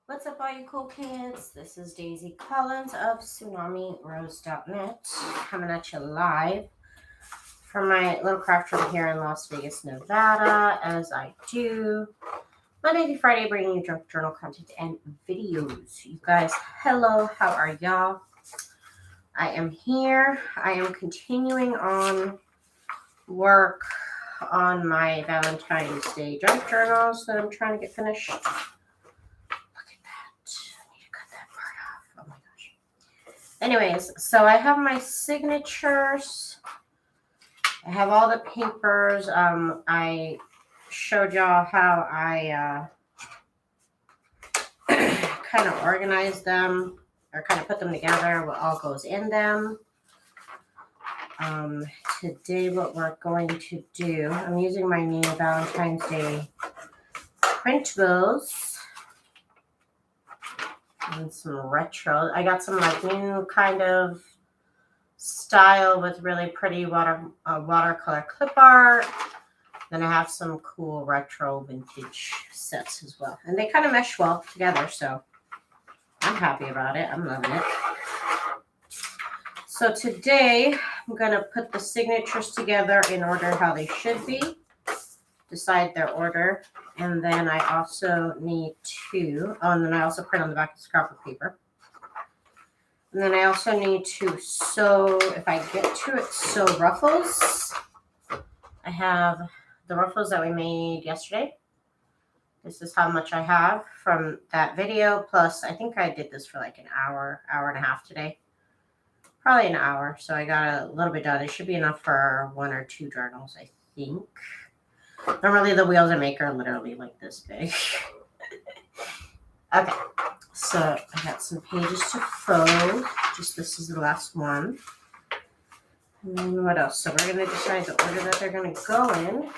What's up, all you cool kids? This is Daisy Collins of TsunamiRose.net coming at you live from my little craft room here in Las Vegas, Nevada, as I do Monday through Friday, bringing you junk journal content and videos. You guys, hello, how are y'all? I am here. I am continuing on work on my Valentine's Day junk journals that I'm trying to get finished. Anyways, so I have my signatures. I have all the papers. I showed y'all how I kind of organize them or kind of put them together, what all goes in them. Today what we're going to do, I'm using my new Valentine's Day Printables. And some retro. I got some like new kind of style with really pretty watercolor clip art. Then I have some cool retro vintage sets as well. And they kind of mesh well together, so I'm happy about it. I'm loving it. So today I'm going to put the signatures together in order how they should be. Decide their order. And then I also need to, and then I also print on the back of scrapbook paper. And then I also need to sew, if I get to it, sew ruffles. I have the ruffles that we made yesterday. This is how much I have from that video. Plus, I think I did this for like an hour and a half today. Probably an hour. So I got a little bit done. It should be enough for 1 or 2 journals, I think. Normally the wheels I make are literally like this big. Okay, so I got some pages to fold. Just this is the last one. And then what else? So we're going to decide the order that they're going to go in.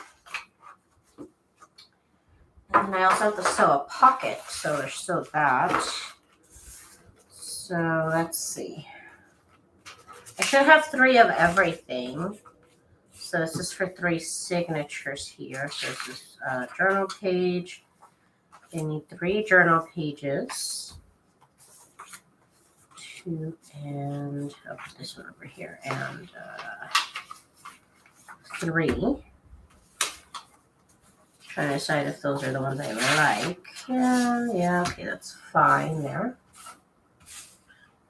And then I also have to sew a pocket, so there's still that. So let's see. I should have 3 of everything. So this is for 3 signatures here. So this is a journal page. I need 3 journal pages. 2 and I'll put this one over here. And 3. Trying to decide if those are the ones I like. Yeah, okay, that's fine there.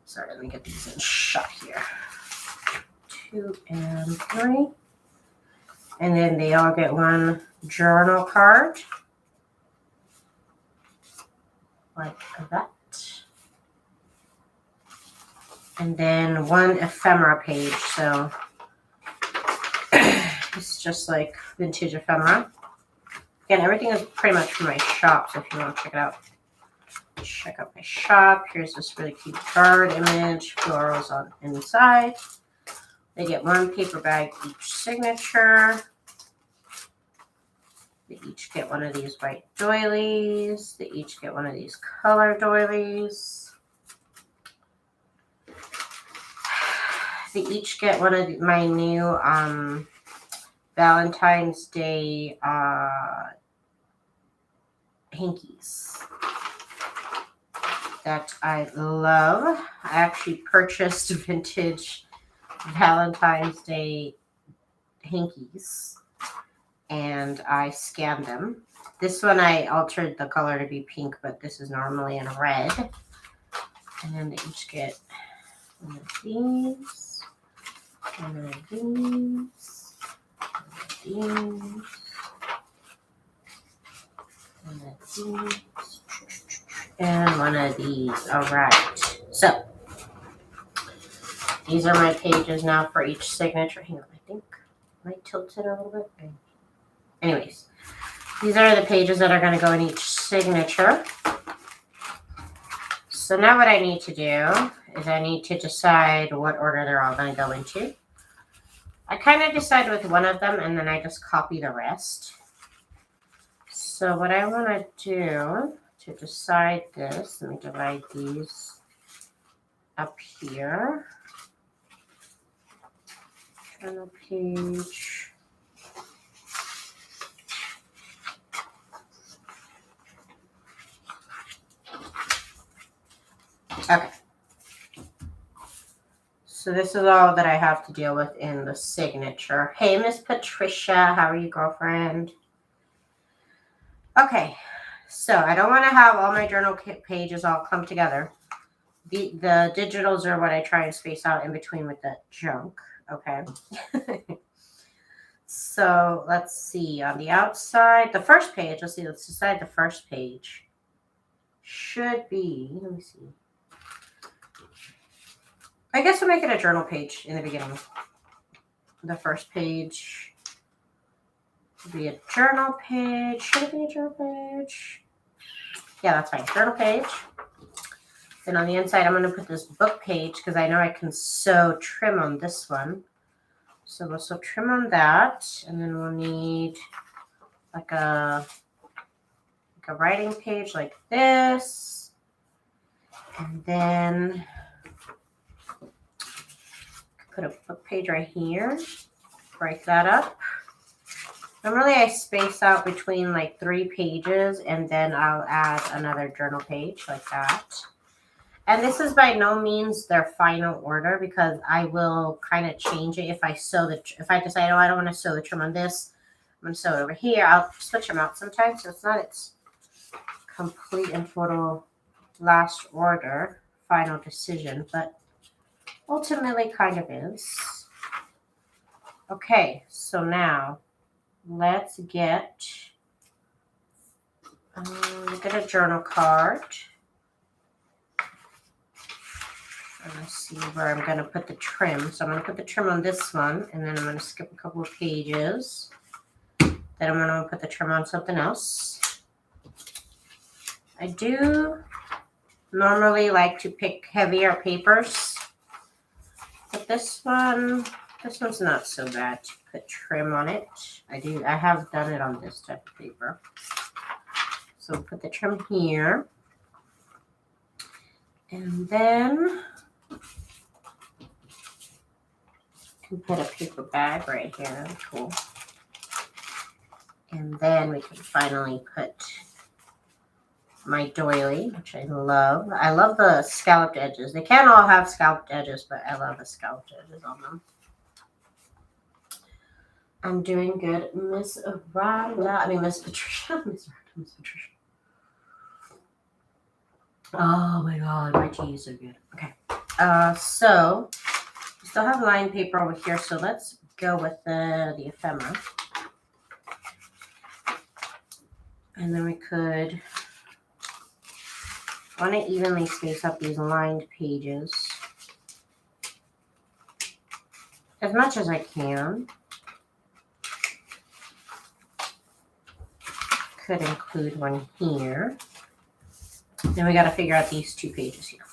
Sorry, let me get these in shot here. 2 and 3. And then they all get 1 journal card, like that. And then 1 ephemera page. So it's just like vintage ephemera. Again, everything is pretty much from my shop, so if you want to check it out, check out my shop. Here's this really cute bird image, florals on inside. They get 1 paper bag each signature. They each get 1 of these white doilies. They each get 1 of these color doilies. They each get 1 of my new Valentine's Day hankies that I love. I actually purchased vintage Valentine's Day hankies. And I scanned them. This one I altered the color to be pink, but this is normally in red. And then they each get 1 of these, 1 of these, 1 of these, 1 of these, and 1 of these. All right. So these are my pages now for each signature. Hang on, I think I tilted a little bit. Anyways, these are the pages that are going to go in each signature. So now what I need to do is I need to decide what order they're all going to go into. I kind of decide with 1 of them and then I just copy the rest. So what I want to do to decide this, let me divide these up here. Journal page. So this is all that I have to deal with in the signature. Hey, Miss Patricia, how are you, girlfriend? Okay, so I don't want to have all my journal pages all clumped together. The digitals are what I try and space out in between with the junk. Okay. So let's see. On the outside, the first page, let's decide the first page should be, let me see. I guess we'll make it a journal page in the beginning. The first page will be a journal page. Should it be a journal page? Yeah, that's fine. Journal page. Then on the inside, I'm going to put this book page because I know I can sew trim on this one. So we'll sew trim on that. And then we'll need like a writing page like this. And then put a book page right here. Break that up. Normally I space out between like 3 pages and then I'll add another journal page like that. And this is by no means their final order because I will kind of change it if I decide, oh, I don't want to sew the trim on this. I'm going to sew it over here. I'll switch them out sometimes. So it's not its complete and total last order, final decision, but ultimately kind of is. Okay, so now let's get a journal card. And let's see where I'm going to put the trim. So I'm going to put the trim on this one, and then I'm going to skip a couple of pages. Then I'm going to put the trim on something else. I do normally like to pick heavier papers, but this one's not so bad to put trim on it. I have done it on this type of paper. So we'll put the trim here. And then can put a paper bag right here. Cool. And then we can finally put my doily, which I love. I love the scalloped edges. They can't all have scalloped edges, but I love the scalloped edges on them. I'm doing good, Miss Patricia. Miss Patricia. Oh my God, my teas are good. Okay. So we still have lined paper over here, so let's go with the ephemera. And then we could want to evenly space up these lined pages as much as I can. Could include one here. Then we got to figure out these 2 pages here.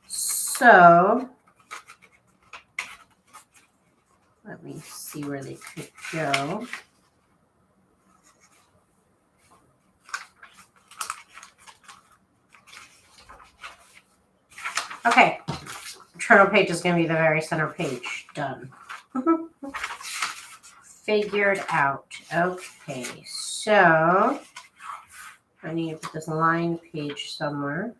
So let me see where they could go. Okay, journal page is going to be the very center page. Done. Figured out. Okay, so I need to put this line page somewhere.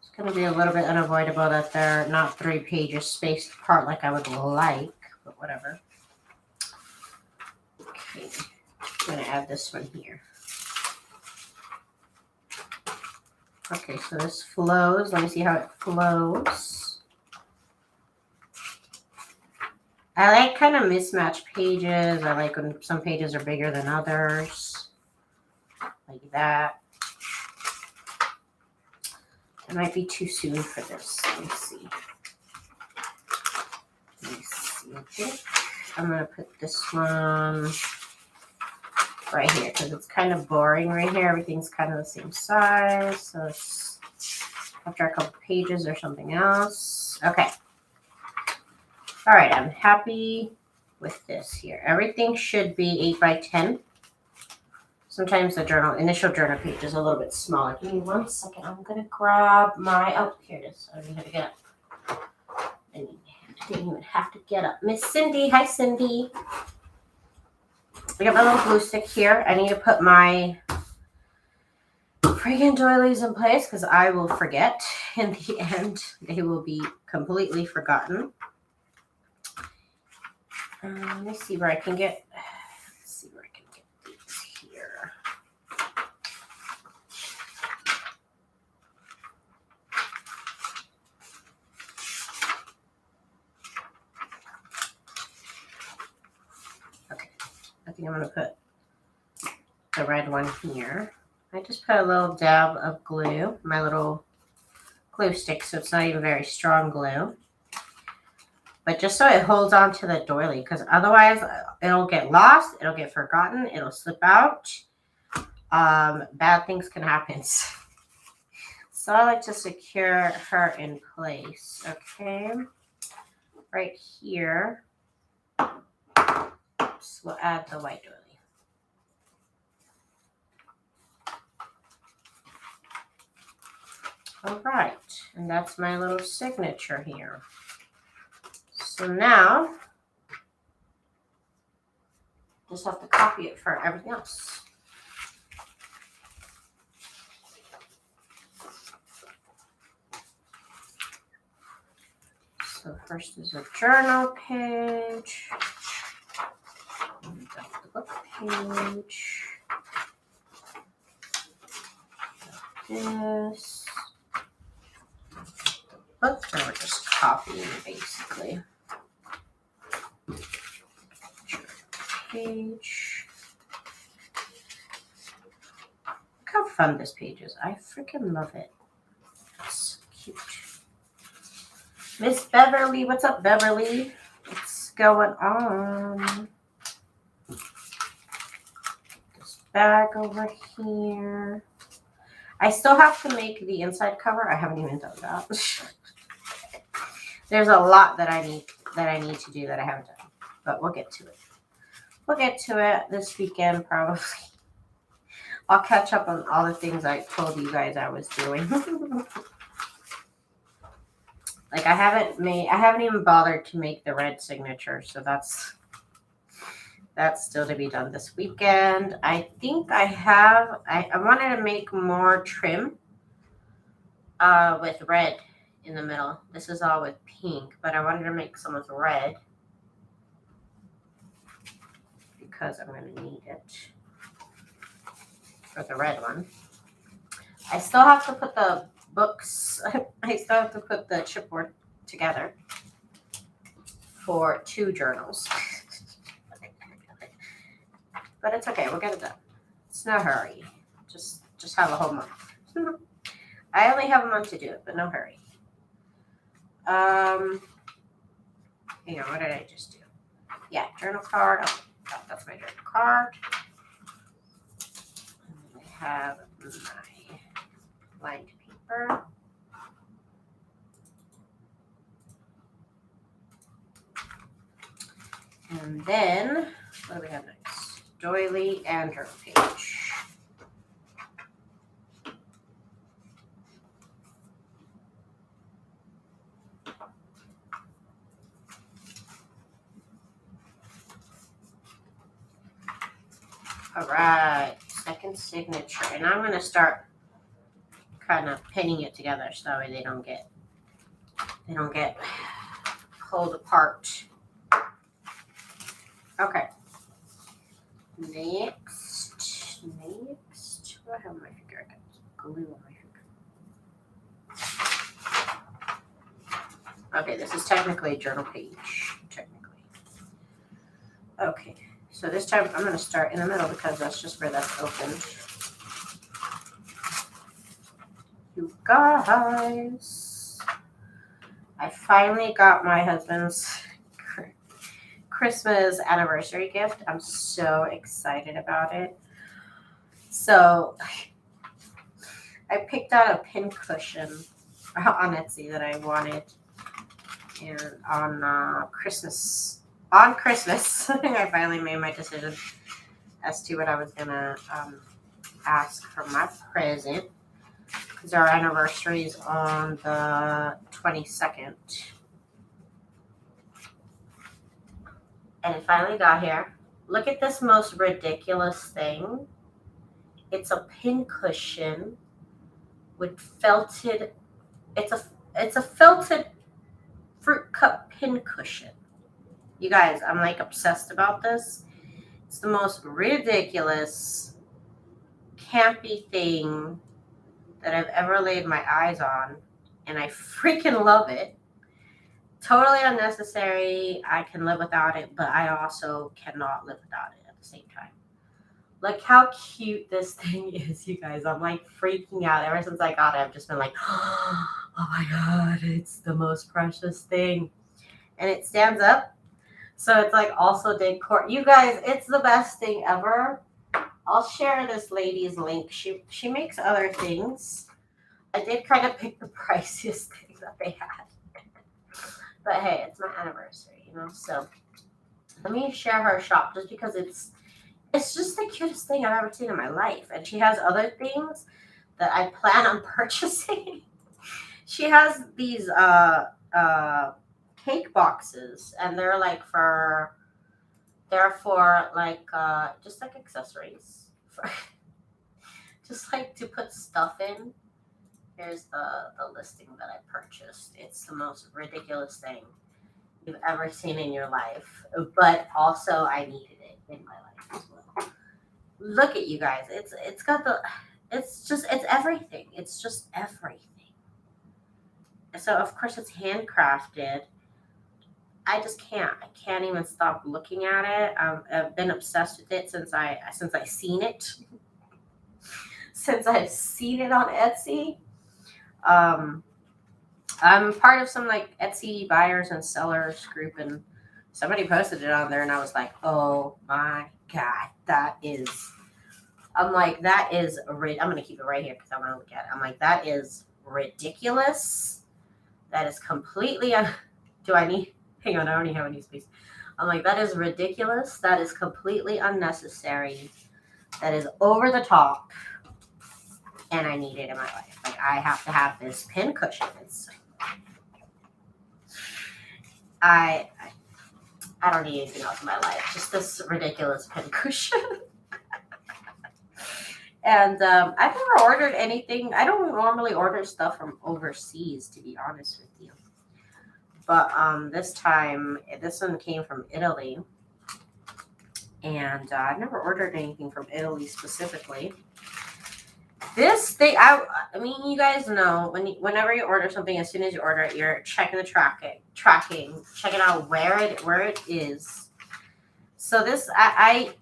It's going to be a little bit unavoidable that they're not 3 pages spaced apart like I would like, but whatever. Okay, I'm going to add this one here. Okay, so this flows. Let me see how it flows. I like kind of mismatched pages. I like when some pages are bigger than others. Like that. It might be too soon for this. Let me see. Okay. I'm going to put this one right here because it's kind of boring right here. Everything's kind of the same size. So it's after a couple pages or something else. Okay. All right. I'm happy with this here. Everything should be 8 by 10. Sometimes the initial journal page is a little bit smaller. Give me 1 second. I'm going to grab my, here it is. I don't even have to get up. I didn't even have to get up. Miss Cindy. Hi, Cindy. I got my little glue stick here. I need to put my freaking doilies in place because I will forget. In the end, they will be completely forgotten. Let me see where I can get. Let's see where I can get these here. Okay, I think I'm gonna put the red one here. I just put a little dab of glue, my little glue stick, so it's not even very strong glue. But just so it holds on to the doily, because otherwise it'll get lost, it'll get forgotten, it'll slip out. Bad things can happen. So I like to secure her in place. Okay, right here. Oops, we'll add the white doily. All right, and that's my little signature here. So now, just have to copy it for everything else. So first is a journal page, and the book page, this. Book, so we're just copying basically. Page. Look how fun this page is. I freaking love it. It's cute. Miss Beverly, what's up, Beverly? What's going on? This bag over here. I still have to make the inside cover. I haven't even done that. There's a lot that I need to do that I haven't done, but we'll get to it. We'll get to it this weekend probably. I'll catch up on all the things I told you guys I was doing. Like I haven't even bothered to make the red signature, so that's still to be done this weekend. I think I wanted to make more trim with red in the middle. This is all with pink, but I wanted to make some with red because I'm going to need it for the red one. I still have to put the books, I still have to put the chipboard together for 2 journals. But it's okay, we'll get it done. It's no hurry. Just have a whole month. I only have a month to do it, but no hurry. Hang on, what did I just do? Yeah, journal card. Oh, that's my journal card. And I have my lined paper. And then, what do we have next? Doily and journal page. All right, second signature. And I'm going to start kind of pinning it together so that way they don't get pulled apart. Okay. Next. What do I have on my finger? I got glue on my finger. Okay, this is technically a journal page. Technically. Okay. So this time I'm going to start in the middle because that's just where that's opened. You guys, I finally got my husband's Christmas anniversary gift. I'm so excited about it. So I picked out a pin cushion on Etsy that I wanted. And on Christmas, I finally made my decision as to what I was going to ask for my present. Because our anniversary is on the 22nd. And it finally got here. Look at this most ridiculous thing. It's a pin cushion with felted. It's a felted fruit cup pin cushion. You guys, I'm like obsessed about this. It's the most ridiculous, campy thing that I've ever laid my eyes on, and I freaking love it. Totally unnecessary. I can live without it, but I also cannot live without it at the same time. Look how cute this thing is, you guys. I'm like freaking out. Ever since I got it, I've just been like, oh my God, it's the most precious thing. And it stands up. So it's like also decor. You guys, it's the best thing ever. I'll share this lady's link. She makes other things. I did kind of pick the priciest thing that they had. But hey, it's my anniversary, you know? So let me share her shop just because it's just the cutest thing I've ever seen in my life. And she has other things that I plan on purchasing. She has these cake boxes, and they're for like just like accessories. Just like to put stuff in. Here's the listing that I purchased. It's the most ridiculous thing you've ever seen in your life. But also I needed it in my life as well. Look at you guys. It's everything. It's just everything. So of course it's handcrafted. I just can't. I can't even stop looking at it. I've been obsessed with it since I seen it. Since I've seen it on Etsy. I'm part of some like Etsy buyers and sellers group, and somebody posted it on there, and I was like, oh my God, I'm like, I'm gonna keep it right here because I want to look at it. I'm like, that is ridiculous. That is completely, hang on, I already have any space. I'm like, that is ridiculous. That is completely unnecessary. That is over the top. And I need it in my life. Like, I have to have this pin cushion. I don't need anything else in my life. Just this ridiculous pin cushion. And I've never ordered anything. I don't normally order stuff from overseas, to be honest with you. But this one came from Italy. And I've never ordered anything from Italy specifically. This thing, I mean, you guys know whenever you order something, as soon as you order it, you're checking the tracking, checking out where it is. So this, I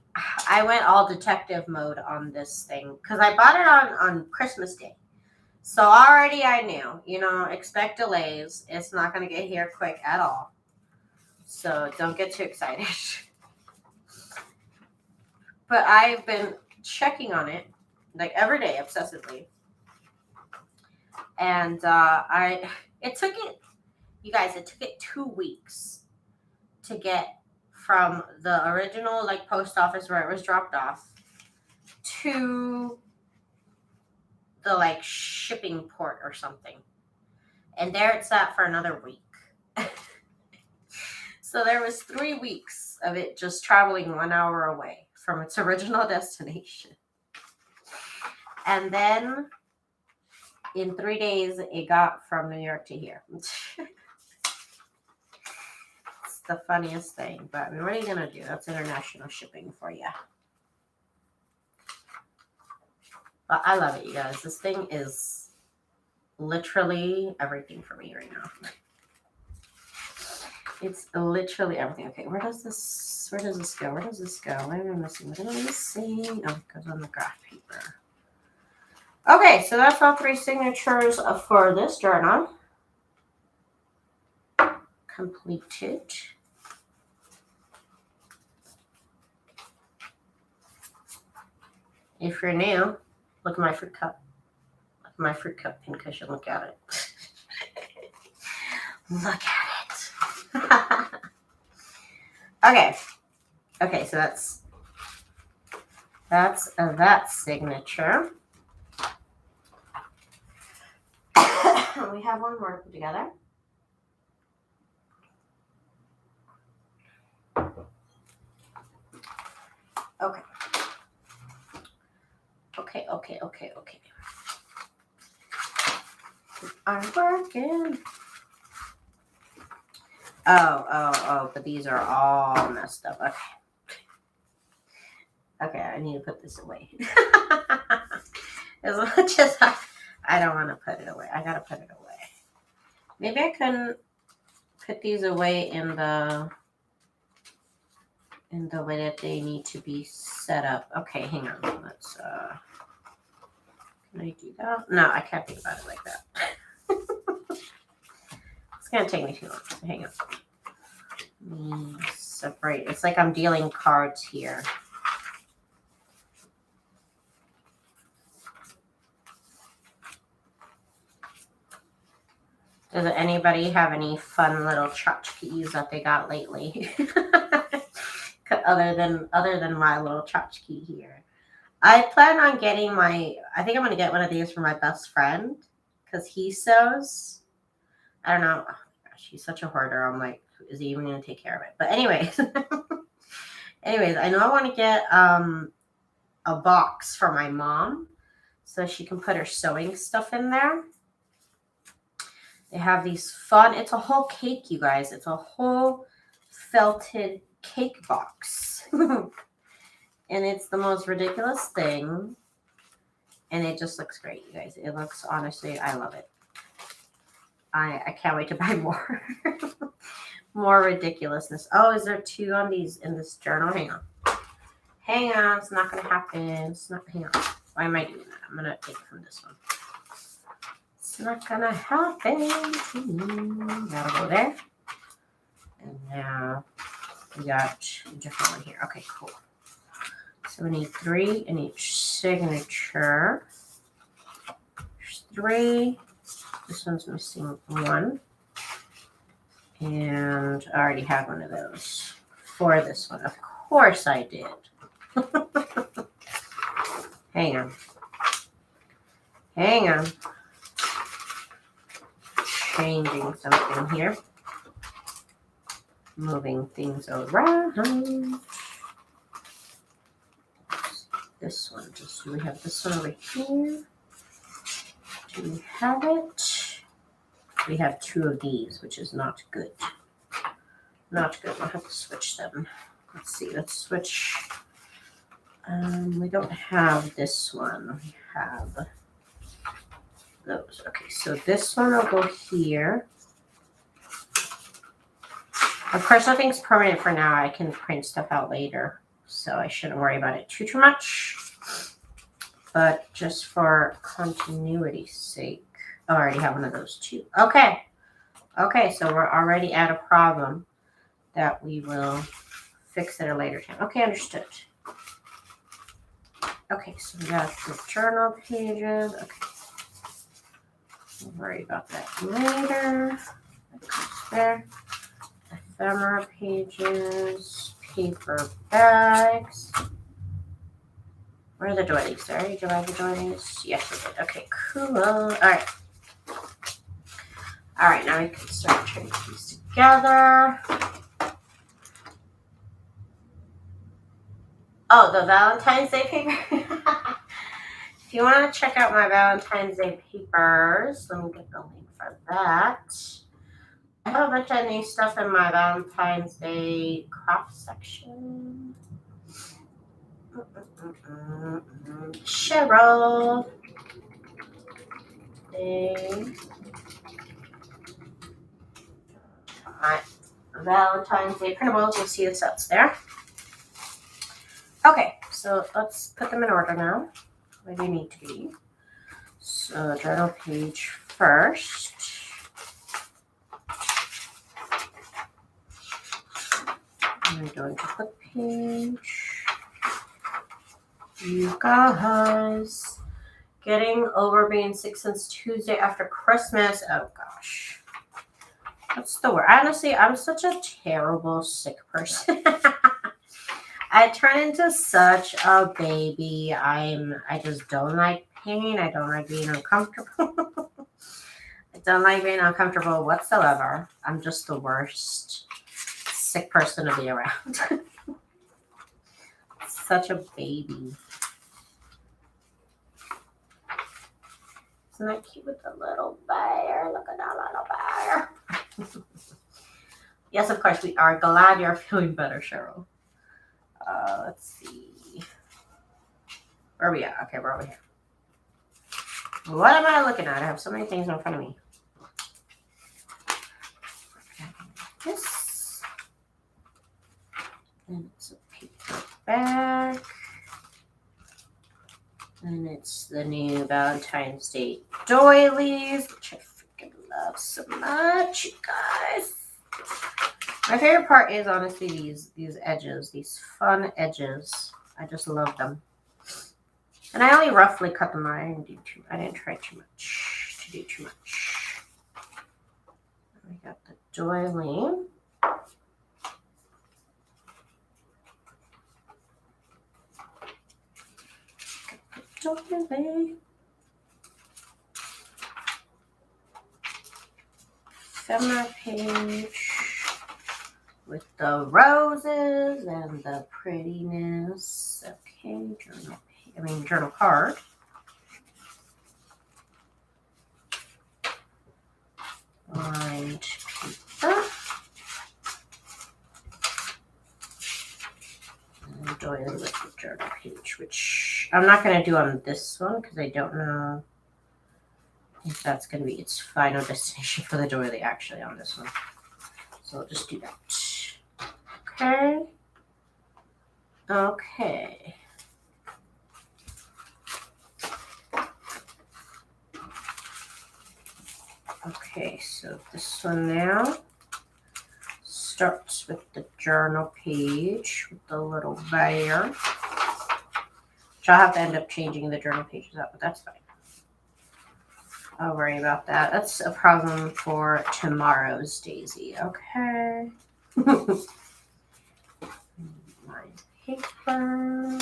went all detective mode on this thing because I bought it on Christmas Day. So already I knew, expect delays. It's not going to get here quick at all. So don't get too excited. But I've been checking on it like every day obsessively. And it took it 2 weeks to get from the original like post office where it was dropped off to the like shipping port or something. And there it sat for another week. So there was 3 weeks of it just traveling 1 hour away from its original destination. And then in 3 days, it got from New York to here. It's the funniest thing. But I mean, what are you going to do? That's international shipping for you. But I love it, you guys. This thing is literally everything for me right now. It's literally everything. Okay, where does this go? Where does this go? What am I missing? What am I missing? Oh, it goes on the graph paper. Okay, so that's all 3 signatures for this journal. Completed. If you're new, look at my fruit cup. Look at my fruit cup pin cushion. Look at it. Look at it. Okay, so that's that signature. We have one more put together. Okay. are working. Oh, but these are all messed up. Okay. Okay, I need to put this away. As much as I don't want to put it away. I gotta put it away. Maybe I can put these away in the way that they need to be set up. Okay, hang on. Let's can I do that? No, I can't think about it like that. It's gonna take me too long. So hang on. Separate. It's like I'm dealing cards here. Does anybody have any fun little tchotchkes that they got lately? other than my little tchotchke here. I plan on getting I think I'm going to get one of these for my best friend because he sews. I don't know. Oh my gosh, he's such a hoarder. I'm like, is he even going to take care of it? But anyways, I know I want to get a box for my mom so she can put her sewing stuff in there. They have these fun, it's a whole cake, you guys. It's a whole felted cake box. And it's the most ridiculous thing. And it just looks great, you guys. It looks, honestly, I love it. I can't wait to buy more. More ridiculousness. Oh, is there 2 on these in this journal? Hang on. Hang on. It's not going to happen. It's not, hang on. Why am I doing that? I'm going to take it from this one. It's not gonna happen. That'll go there. And now we got a different one here. Okay, cool. So we need 3 in each signature. There's 3. This one's missing 1. And I already have one of those for this one. Of course I did. Hang on. Hang on. Changing something here. Moving things around. This one. Do we have this one over here? Do we have it? We have 2 of these, which is not good. Not good. I'll have to switch them. Let's see. Let's switch. We don't have this one. We have those. Okay, so this one will go here. Of course, nothing's permanent for now. I can print stuff out later, so I shouldn't worry about it too much. But just for continuity's sake, oh, I already have one of those too. Okay. Okay, so we're already at a problem that we will fix at a later time. Okay, understood. Okay, so we got the journal pages. Okay. Don't worry about that later. That goes there. Ephemera pages, paper bags. Where are the doilies? Sorry, do I have the doilies? Yes, I did. Okay, cool. All right. All right, now we can start putting these together. Oh, the Valentine's Day paper. If you want to check out my Valentine's Day papers, let me get the link for that. I have a bunch of new stuff in my Valentine's Day craft section. Cheryl. My Valentine's Day printables. You'll see the sets there. Okay, so let's put them in order now. Where they need to be. So journal page first. I'm going to put page. You guys, getting over being sick since Tuesday after Christmas. Oh gosh, what's the word? Honestly, I'm such a terrible sick person. I turn into such a baby. I just don't like pain. I don't like being uncomfortable. I don't like being uncomfortable whatsoever. I'm just the worst sick person to be around. Such a baby. Isn't that cute with the little bear? Look at that little bear. Yes, of course, we are glad you're feeling better, Cheryl. Let's see. Where are we at? Okay, we're over here. What am I looking at? I have so many things in front of me. This. And it's a paper bag. And it's the new Valentine's Day doilies, which I freaking love so much, you guys. My favorite part is honestly these edges, these fun edges. I just love them. And I only roughly cut them. I didn't try to do too much. We got the doily. Ephemera page with the roses and the prettiness. Okay, journal card. Lined paper. And doily with the journal page, which I'm not going to do on this one because I don't know if that's going to be its final destination for the doily actually on this one. So I'll just do that. Okay. Okay. Okay, so this one now starts with the journal page with the little bear. Which I'll have to end up changing the journal pages up, but that's fine. I'll worry about that. That's a problem for tomorrow's Daisy. Okay. My paper.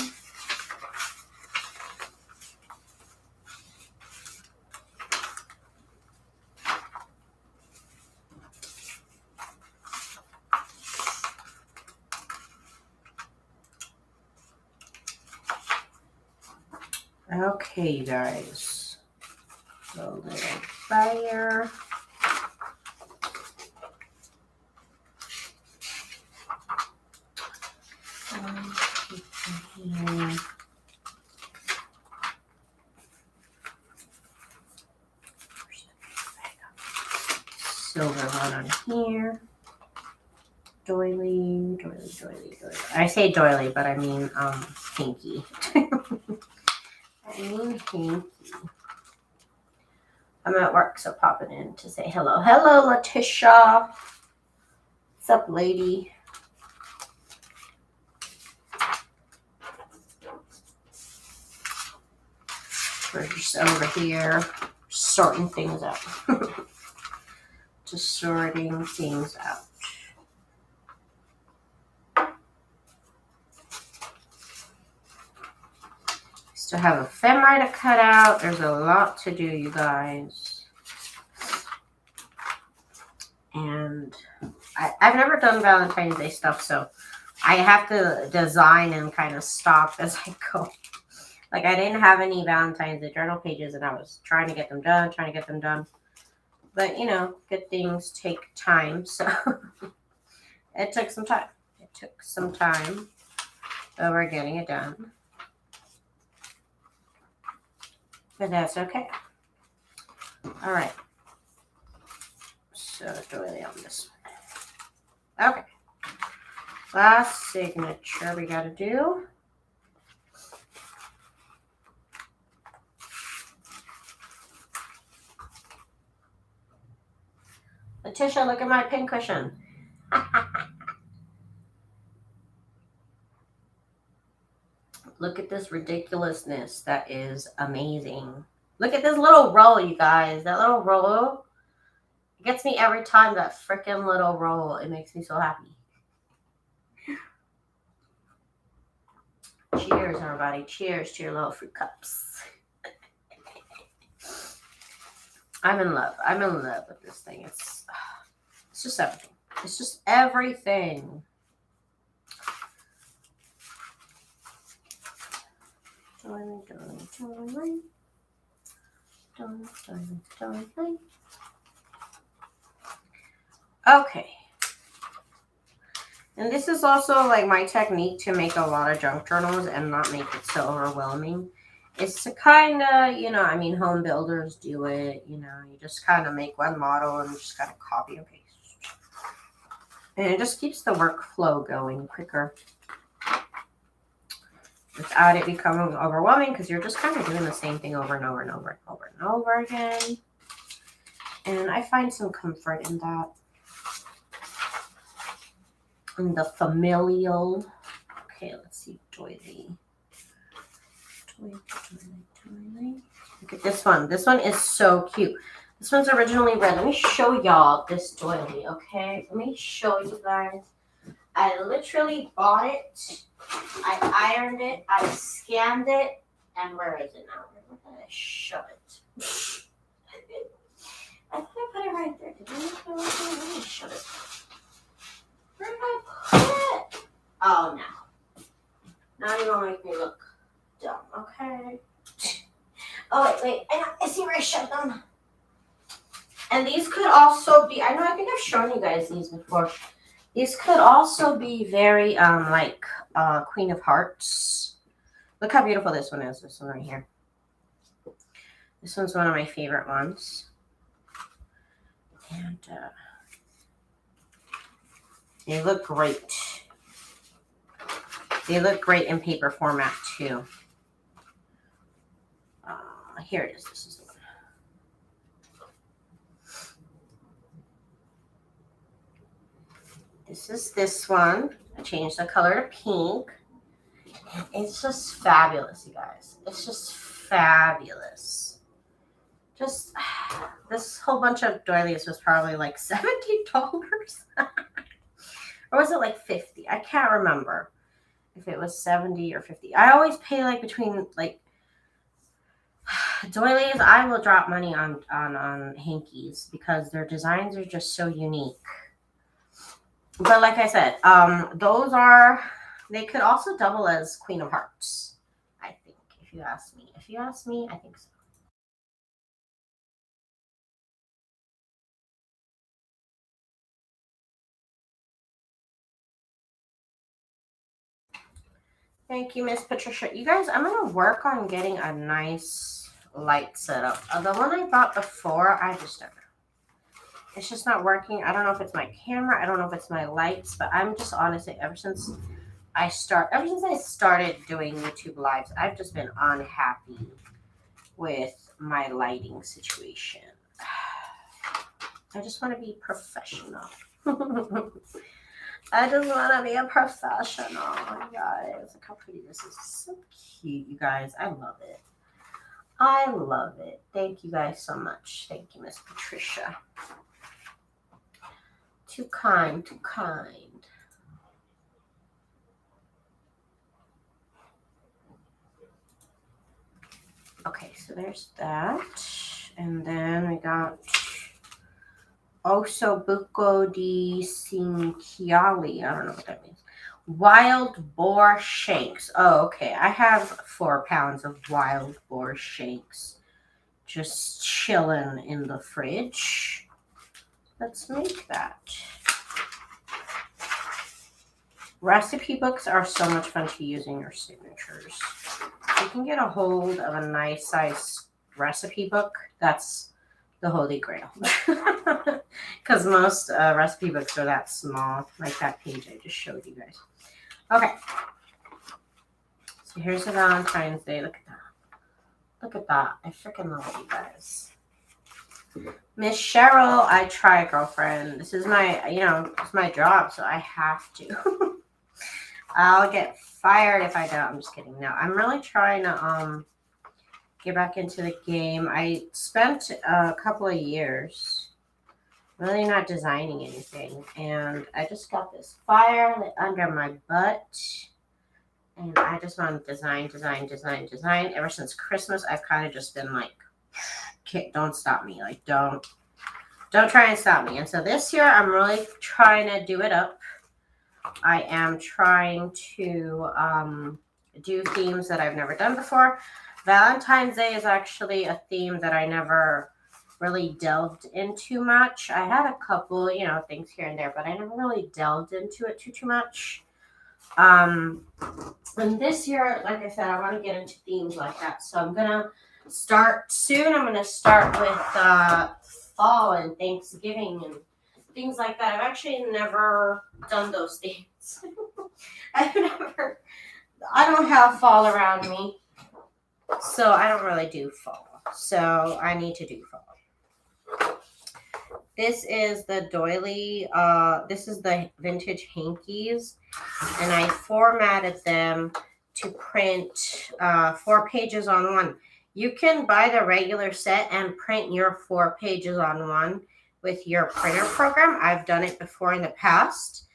Okay, you guys. A little fire. Silver one on here. Doily. I say doily, but I mean hinky. I'm at work, so popping in to say hello. Hello, Letitia. What's up, lady? We're just over here sorting things out. Just sorting things out. Still have ephemera to cut out. There's a lot to do, you guys. And I've never done Valentine's Day stuff, so I have to design and kind of stop as I go. Like, I didn't have any Valentine's Day journal pages, and I was trying to get them done. But, you know, good things take time, so it took some time. But we're getting it done. But that's okay. All right. So, doily on this one. Okay. Last signature we got to do. Letitia, look at my pincushion. Look at this ridiculousness. That is amazing. Look at this little roll, you guys. That little roll. It gets me every time, that freaking little roll. It makes me so happy. Cheers, everybody. Cheers to your little fruit cups. I'm in love. I'm in love with this thing. It's just everything. It's just everything. Doily. Okay. And this is also like my technique to make a lot of junk journals and not make it so overwhelming. It's to kind of, you know, I mean, home builders do it, you know, you just kind of make one model and just kind of copy and paste. And it just keeps the workflow going quicker without it becoming overwhelming because you're just kind of doing the same thing over and over and over and over and over again. And I find some comfort in that. In the familial. Okay, let's see. Doily. Look at this one. This one is so cute. This one's originally red. Let me show y'all this doily, okay? Let me show you guys. I literally bought it. I ironed it. I scanned it. And where is it now? Where did I show it? I thought I put it right there. Did I put it right there? Let me show it. Where did I put it? Oh, no. Now you're going to make me look dumb, okay? Oh, wait. I see where I showed them. And these could also be, I think I've shown you guys these before. These could also be very, like, Queen of Hearts. Look how beautiful this one is, this one right here. This one's one of my favorite ones. And, they look great. They look great in paper format, too. Here it is. This is the one. This is this one. I changed the color to pink. And it's just fabulous, you guys. It's just fabulous. Just, this whole bunch of doilies was probably like $70. Or was it like 50? I can't remember if it was 70 or 50. I always pay like between like doilies. I will drop money on hankies because their designs are just so unique. But like I said, they could also double as Queen of Hearts, I think, if you ask me. If you ask me, I think so. Thank you, Miss Patricia. You guys, I'm going to work on getting a nice light setup. The one I bought before, I just don't know. It's just not working. I don't know if it's my camera. I don't know if it's my lights. But I'm just honestly, ever since I started doing YouTube lives, I've just been unhappy with my lighting situation. I just want to be professional. I just want to be a professional, you guys. Look how pretty this is. So cute, you guys. I love it. I love it. Thank you guys so much. Thank you, Miss Patricia. Too kind, too kind. Okay, so there's that. And then we got Osobuco di Cinchiali. I don't know what that means. Wild boar shanks. Oh, okay. I have 4 pounds of wild boar shanks just chilling in the fridge. Let's make that. Recipe books are so much fun to use in your signatures. You can get a hold of a nice size recipe book. That's the holy grail. Because most recipe books are that small, like that page I just showed you guys. Okay. So here's the Valentine's Day. Look at that. Look at that. I freaking love it, you guys. Miss Cheryl, I try, girlfriend. This is my, it's my job, so I have to. I'll get fired if I don't. I'm just kidding. No, I'm really trying to get back into the game. I spent a couple of years really not designing anything, and I just got this fire under my butt, and I just want to design. Ever since Christmas, I've kind of just been like, don't stop me. Like, don't try and stop me. And so this year, I'm really trying to do it up. I am trying to do themes that I've never done before. Valentine's Day is actually a theme that I never really delved into much. I had a couple, things here and there, but I never really delved into it too much. And this year, like I said, I want to get into themes like that. So I'm gonna start soon. I'm gonna start with fall and Thanksgiving and things like that. I've actually never done those things. I don't have fall around me, so I don't really do fall. So I need to do fall. This is the doily. This is the vintage hankies, and I formatted them to print 4 pages on one. You can buy the regular set and print your 4 pages on one with your printer program. I've done it before in the past,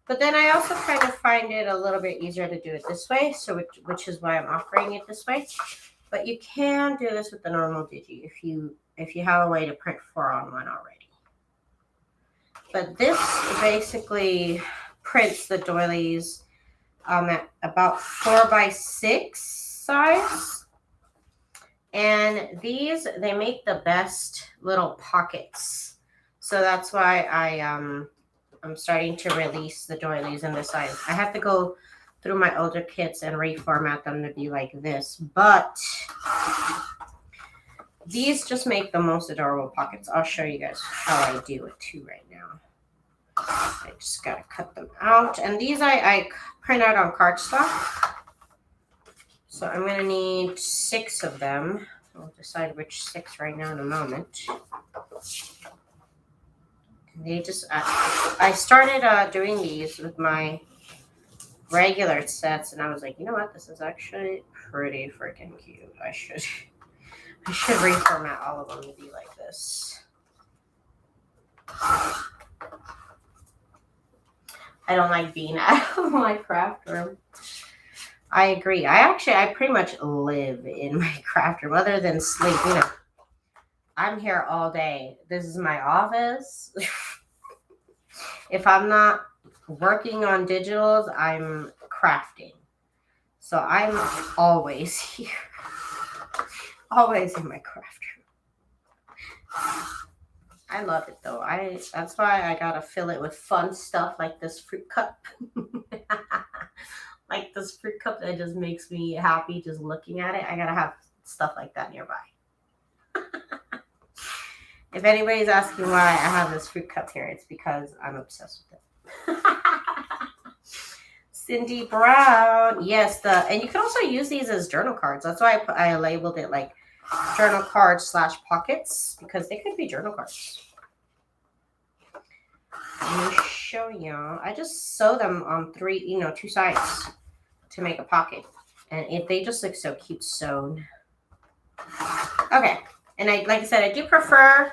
but then I also kind of find it a little bit easier to do it this way, so which is why I'm offering it this way. But you can do this with the normal Digi if you have a way to print 4 on 1 already. But this basically prints the doilies at about 4x6 size. And these, they make the best little pockets. So that's why I'm starting to release the doilies in this size. I have to go through my older kits and reformat them to be like this. But these just make the most adorable pockets. I'll show you guys how I do it too right now. I just gotta cut them out. And these I print out on cardstock. So I'm gonna need 6 of them. I'll decide which 6 right now in a moment. I started doing these with my regular sets, and I was like, you know what? This is actually pretty freaking cute. I should reformat all of them to be like this. I don't like being out of my craft room. I agree. I pretty much live in my craft room other than sleep. I'm here all day. This is my office. If I'm not working on digitals, I'm crafting. So I'm always here. Always in my craft room. I love it though. That's why I gotta fill it with fun stuff like this fruit cup. Like this fruit cup that just makes me happy just looking at it. I gotta have stuff like that nearby. If anybody's asking why I have this fruit cup here, it's because I'm obsessed with it. Cindy Brown. Yes, and you can also use these as journal cards. That's why I labeled it like journal cards / pockets, because they could be journal cards. Let me show y'all. I just sew them on 2 sides to make a pocket, and they just look so cute sewn. Okay, and like I said, I do prefer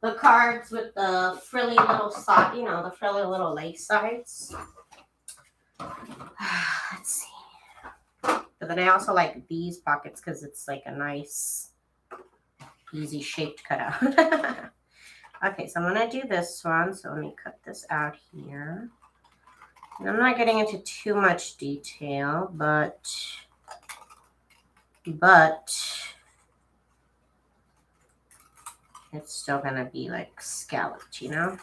the cards with the frilly little side, the frilly little lace sides. Let's see. But then I also like these pockets because it's like a nice, easy shaped cutout. Okay, so I'm going to do this one. So let me cut this out here. And I'm not getting into too much detail, but it's still going to be like scalloped, the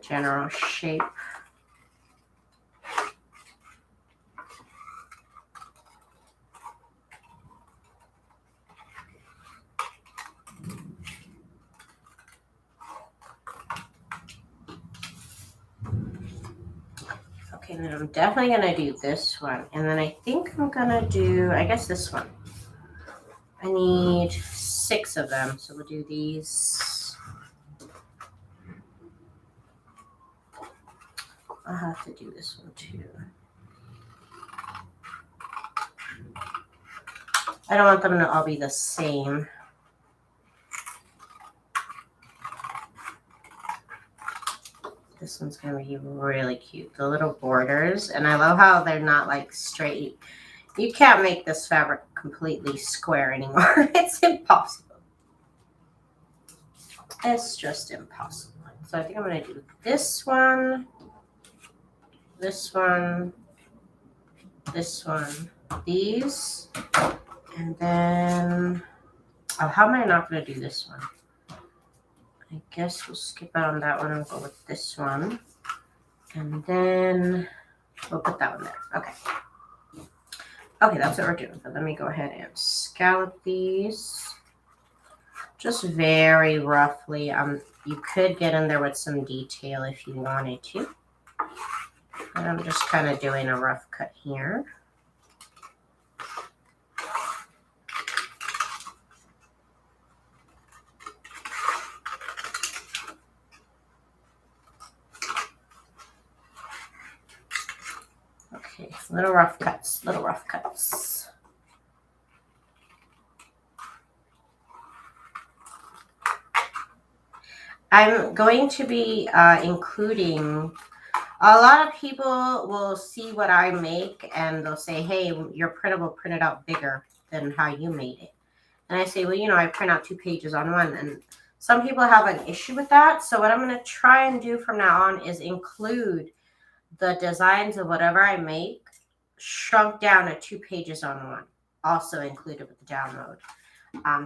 general shape. Okay, then I'm definitely going to do this one. And then I think I'm going to do, I guess this one. I need 6 of them. So we'll do these. I'll have to do this one too. I don't want them to all be the same. This one's going to be really cute. The little borders. And I love how they're not like straight. You can't make this fabric completely square anymore. It's impossible. It's just impossible. So I think I'm going to do this one, this one, this one, these, And then, oh, how am I not going to do this one? I guess we'll skip out on that one and go with this one. And then we'll put that one there. Okay. Okay, that's what we're doing. But let me go ahead and scallop these. Just very roughly. You could get in there with some detail if you wanted to. And I'm just kind of doing a rough cut here. Okay, little rough cuts, little rough cuts. I'm going to be including, a lot of people will see what I make and they'll say, hey, your printable printed out bigger than how you made it. And I say, well, you know, I print out 2 pages on one. And some people have an issue with that. So what I'm going to try and do from now on is include the designs of whatever I make shrunk down to 2 pages on one, also included with the download.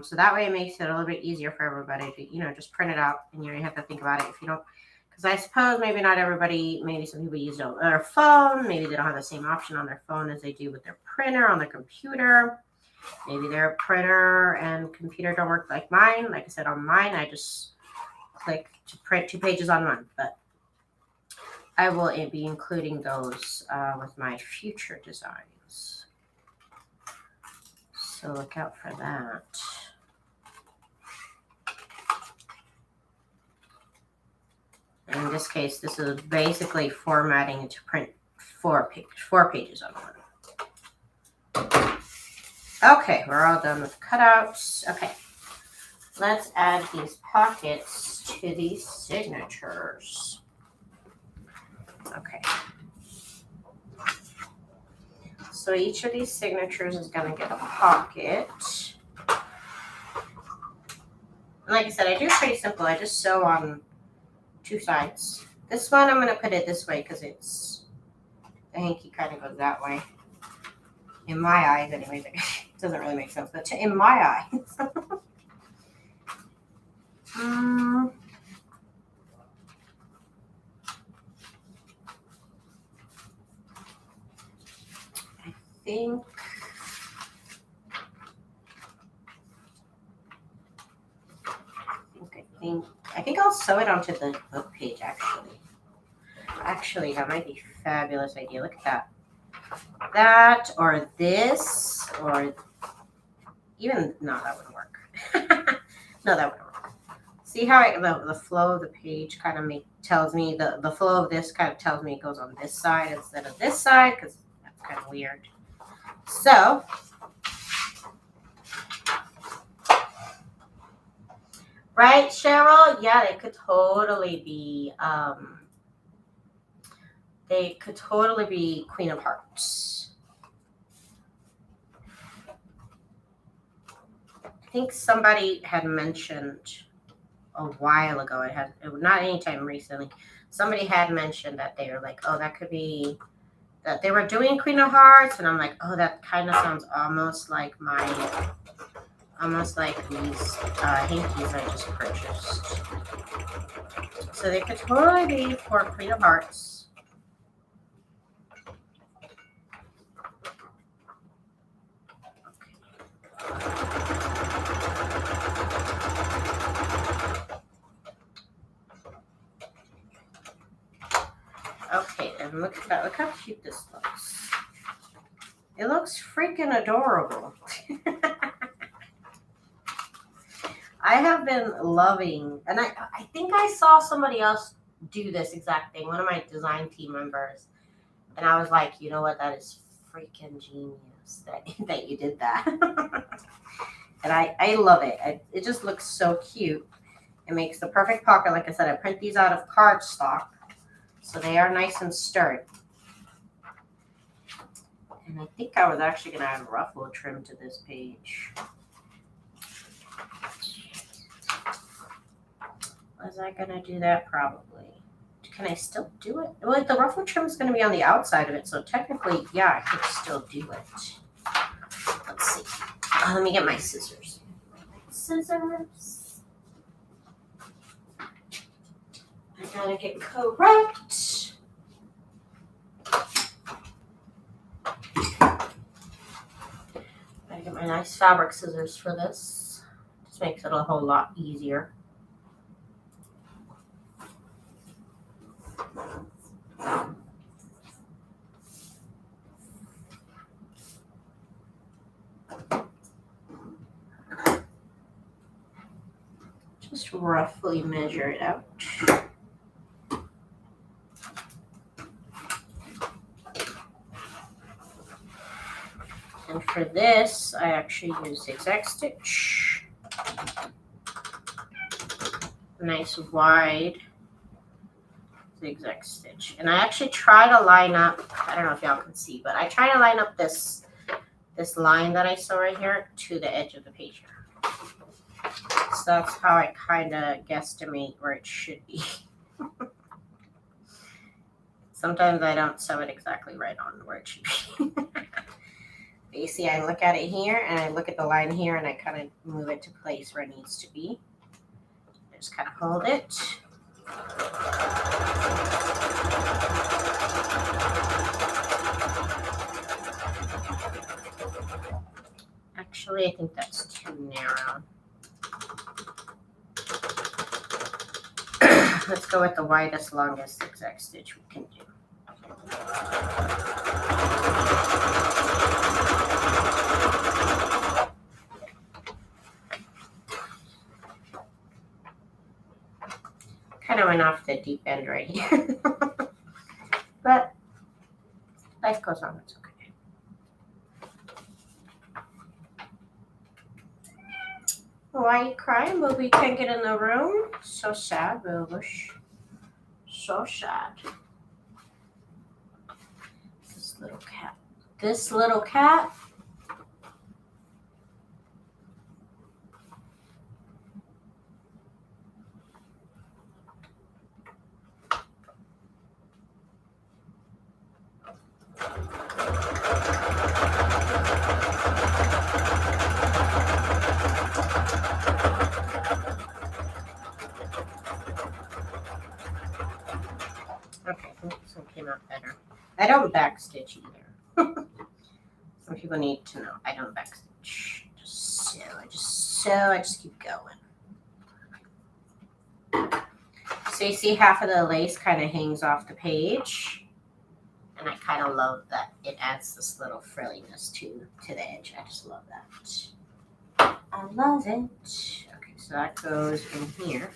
So that way it makes it a little bit easier for everybody to, you know, just print it out and you don't have to think about it if you don't. Because I suppose maybe not everybody, maybe some people use their phone. Maybe they don't have the same option on their phone as they do with their printer on their computer. Maybe their printer and computer don't work like mine. Like I said, on mine, I just click to print 2 pages on one. But I will be including those with my future designs. So look out for that. And in this case, this is basically formatting it to print 4 pages on one. Okay, we're all done with cutouts. Okay, let's add these pockets to these signatures. Okay. So each of these signatures is going to get a pocket. And like I said, I do it pretty simple. I just sew on 2 sides. This one, I'm going to put it this way because it's, the hanky kind of goes that way. In my eyes, anyways. It doesn't really make sense, but in my eyes. I think I'll sew it onto the book page, actually. Actually, that might be a fabulous idea. Look at that. That, or this, or even, no, that wouldn't work. No, that wouldn't work. See how the flow of the page kind of tells me, the flow of this kind of tells me it goes on this side instead of this side, because that's kind of weird. So, right, Cheryl? Yeah, they could totally be, Queen of Hearts. I think somebody had mentioned a while ago, not anytime recently, somebody had mentioned that they were like, oh, that could be, that they were doing Queen of Hearts, and I'm like, oh, that kind of sounds almost like these hankies I just purchased. So they could totally be for Queen of Hearts. Okay, and look at that. Look how cute this looks. It looks freaking adorable. I have been loving, and I think I saw somebody else do this exact thing, one of my design team members, and I was like, you know what, that is freaking genius that you did that. And I love it. It just looks so cute. It makes the perfect pocket. Like I said, I print these out of cardstock, so they are nice and sturdy. And I think I was actually going to add ruffle trim to this page. Was I going to do that? Probably. Can I still do it? Well, the ruffle trim is going to be on the outside of it, so technically, yeah, I could still do it. Let's see. Let me get my scissors. Scissors. I gotta get correct. Gotta get my nice fabric scissors for this. Just makes it a whole lot easier. Just roughly measure it out. And for this, I actually use zigzag stitch. Nice wide zigzag stitch. And I actually try to line up, I don't know if y'all can see, but I try to line up this line that I sew right here to the edge of the page here. So that's how I kind of guesstimate where it should be. Sometimes I don't sew it exactly right on where it should be. But you see, I look at it here, and I look at the line here, and I kind of move it to place where it needs to be. I just kind of hold it. Actually, I think that's too narrow. Let's go with the widest, longest zigzag stitch we can do. Kind of went off the deep end right here. But life goes on, it's okay. Why are you crying, Booby? Can't get in the room? So sad, Boobish. So sad. This little cat. This little cat. Okay, I think this one came out better. I don't backstitch either. Some people need to know I don't backstitch. I just keep going. So you see half of the lace kind of hangs off the page. And I kind of love that it adds this little frilliness to the edge. I just love that. I love it. Okay, so that goes in here.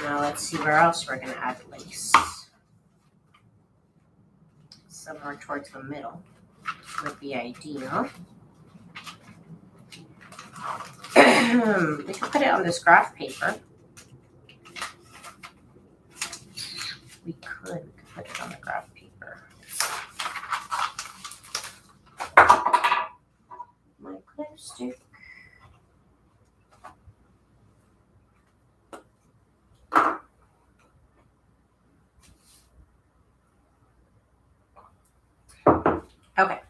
Now let's see where else we're going to add lace. Somewhere towards the middle would be ideal. We could put it on this graph paper. We could put it on the graph paper. My clip stick. Okay.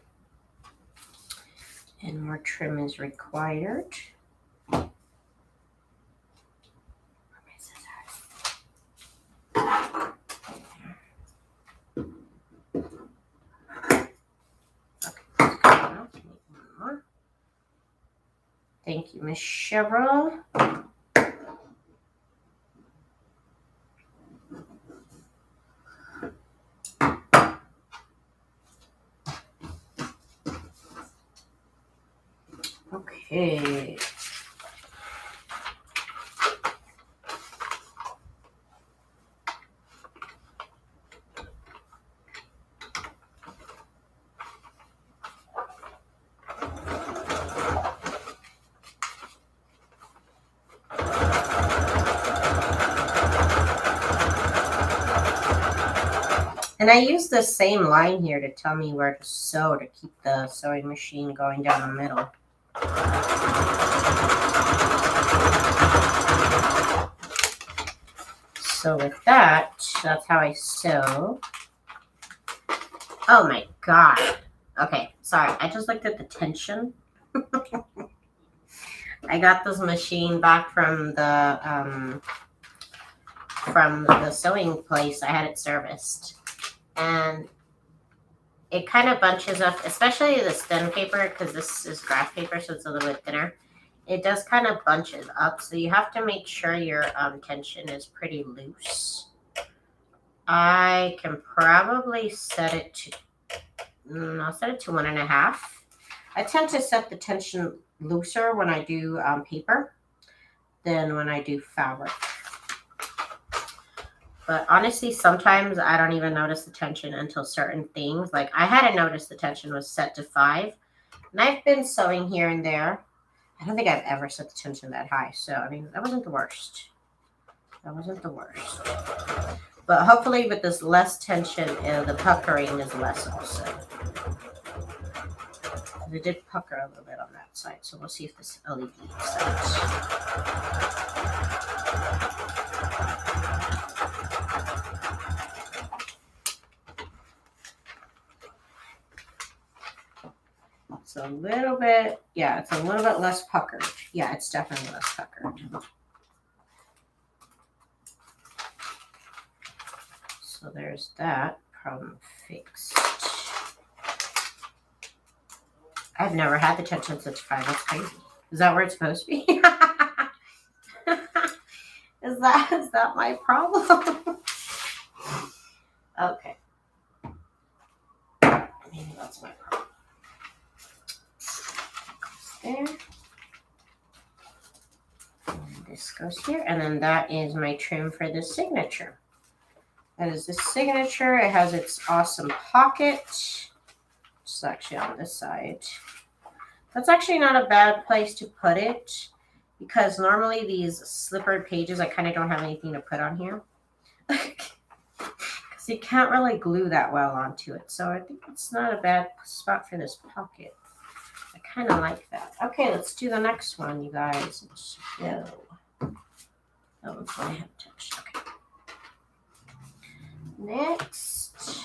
And more trim is required. Thank you, Miss Cheryl. Okay. And I use the same line here to tell me where to sew to keep the sewing machine going down the middle. So with that, that's how I sew. Oh my God. Okay, sorry. I just looked at the tension. I got this machine back from the sewing place. I had it serviced, and it kind of bunches up, especially this thin paper, because this is graph paper, so it's a little bit thinner. It does kind of bunches up, so you have to make sure your tension is pretty loose. I can probably set it to, I'll set it to 1.5. I tend to set the tension looser when I do paper than when I do fabric. But honestly, sometimes I don't even notice the tension until certain things. Like I hadn't noticed the tension was set to 5. And I've been sewing here and there. I don't think I've ever set the tension that high. So, I mean, that wasn't the worst. That wasn't the worst. But hopefully with this less tension, the puckering is less also. It did pucker a little bit on that side. So we'll see if this LED sets. It's a little bit, yeah, it's a little bit less puckered. Yeah, it's definitely less puckered. So there's that problem fixed. I've never had the tension set to 5. That's crazy. Is that where it's supposed to be? Is that my problem? Okay. Maybe that's my problem. There. And this goes here. And then that is my trim for the signature. That is the signature. It has its awesome pocket. It's actually on this side. That's actually not a bad place to put it, because normally these slippered pages, I kind of don't have anything to put on here. Because you can't really glue that well onto it. So I think it's not a bad spot for this pocket. I kind of like that. Okay, let's do the next one, you guys. So, that one's what I have touched. Okay. Next.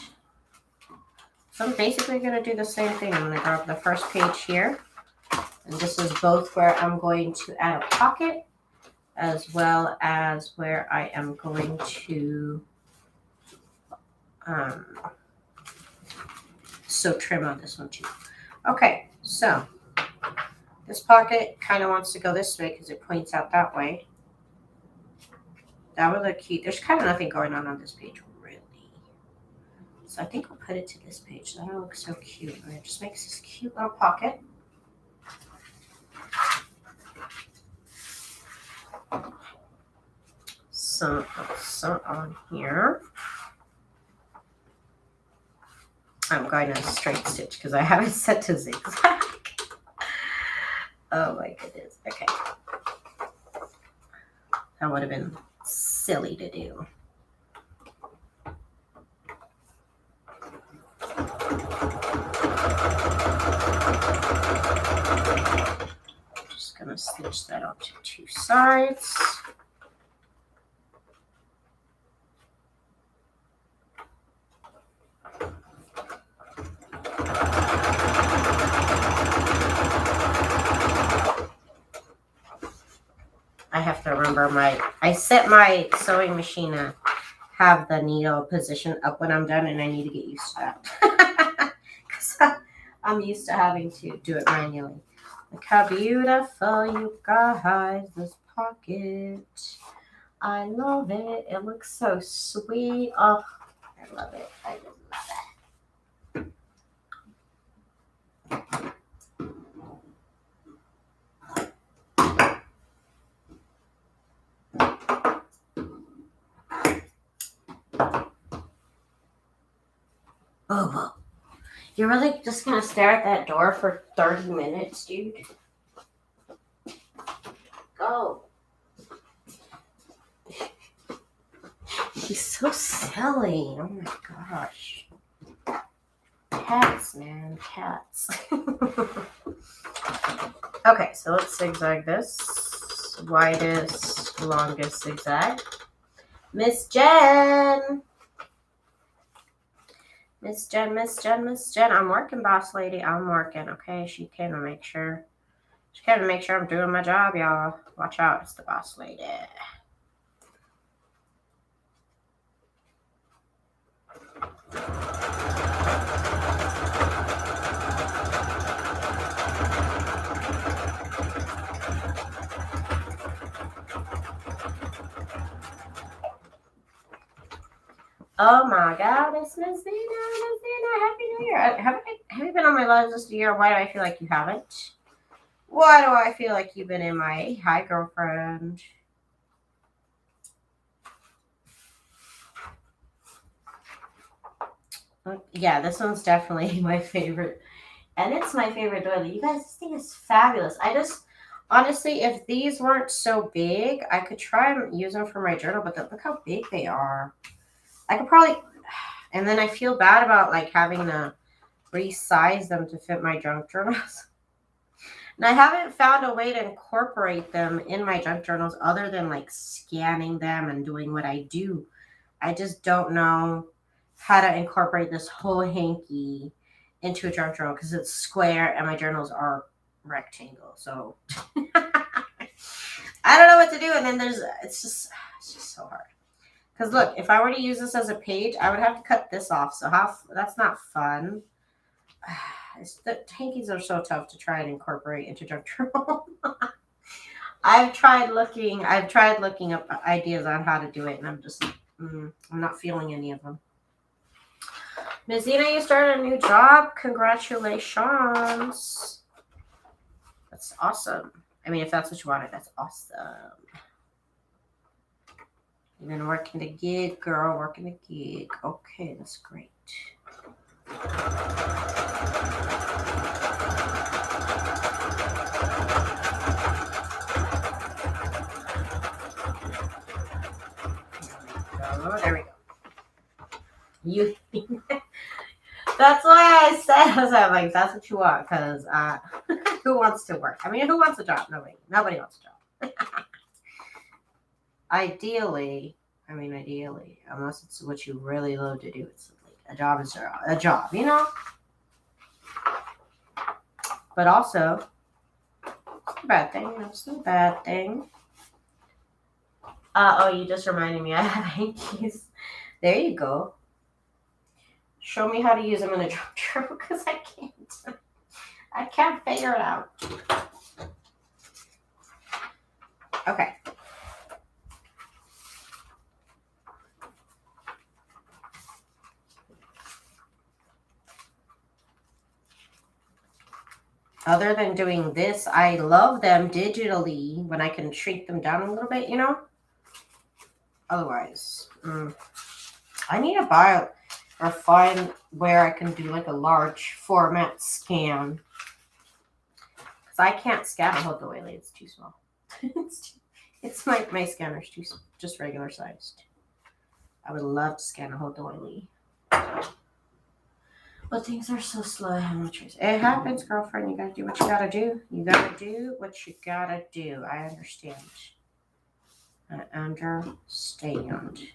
So I'm basically going to do the same thing. I'm going to grab the first page here. And this is both where I'm going to add a pocket, as well as where I am going to sew trim on this one too. Okay, so this pocket kind of wants to go this way because it points out that way. That would look cute. There's kind of nothing going on this page, really. So I think I'll put it to this page. That'll look so cute. And it just makes this cute little pocket. So I'll sew on here. I'm going to straight stitch because I have it set to zigzag. Oh my goodness. Okay. That would have been silly to do. Just gonna stitch that up to 2 sides. I have to remember I set my sewing machine to have the needle position up when I'm done, and I need to get used to that. Because I'm used to having to do it manually. Look how beautiful, you guys, this pocket. I love it. It looks so sweet. Oh, I love it. I just love it. Oh, well. You're really just going to stare at that door for 30 minutes, dude? Go. He's so silly. Oh, my gosh. Cats, man. Cats. Okay, so let's zigzag this. Widest, longest zigzag. Miss Jen. Miss Jen, Miss Jen, Miss Jen. I'm working, boss lady. I'm working. Okay, she came to make sure. She came to make sure I'm doing my job, y'all. Watch out, it's the boss lady. Oh my God, it's Miss Zena. Miss Zena, Happy New Year. Have you been on my live this year? Why do I feel like you haven't? Why do I feel like you've been in my hi girlfriend? Yeah, this one's definitely my favorite. And it's my favorite doily. You guys, this thing is fabulous. Honestly, if these weren't so big, I could try and use them for my journal, but look how big they are. I could probably, and then I feel bad about like having to resize them to fit my junk journals. And I haven't found a way to incorporate them in my junk journals other than like scanning them and doing what I do. I just don't know how to incorporate this whole hanky into a junk journal because it's square and my journals are rectangle. So I don't know what to do. And then it's just so hard. Because look, if I were to use this as a page, I would have to cut this off. So that's not fun. The hankies are so tough to try and incorporate into junk journal. I've tried looking up ideas on how to do it, and I'm not feeling any of them. Ms. Zena, you started a new job. Congratulations. That's awesome. I mean, if that's what you wanted, that's awesome. You've been working the gig, girl, working the gig. Okay, that's great. There we go. You. That's why I said, I was like, that's what you want, because who wants to work? I mean, who wants a job? Nobody wants a job. Ideally, unless it's what you really love to do, it's like a job is a job, you know? But also, it's a bad thing, it's not a bad thing. Oh, you just reminded me, I have hankies. There you go. Show me how to use them in a junk journal, because I can't. I can't figure it out. Okay. Other than doing this, I love them digitally when I can shrink them down a little bit, you know? Otherwise, I need to buy or find where I can do like a large format scan. Because I can't scan a whole doily. It's too small. It's my scanner's just regular sized. I would love to scan a whole doily. But things are so slow. It happens, girlfriend. You gotta do what you gotta do. You gotta do what you gotta do. I understand. I understand.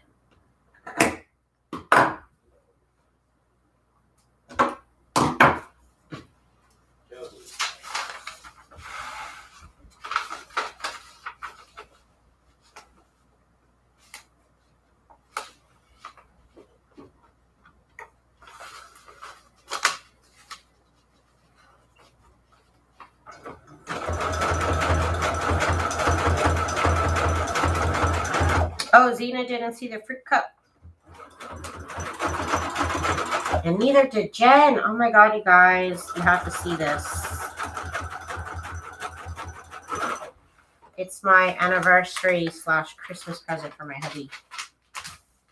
Oh, Zena didn't see the fruit cup. And neither did Jen. Oh my God, you guys. You have to see this. It's my anniversary / Christmas present for my hubby.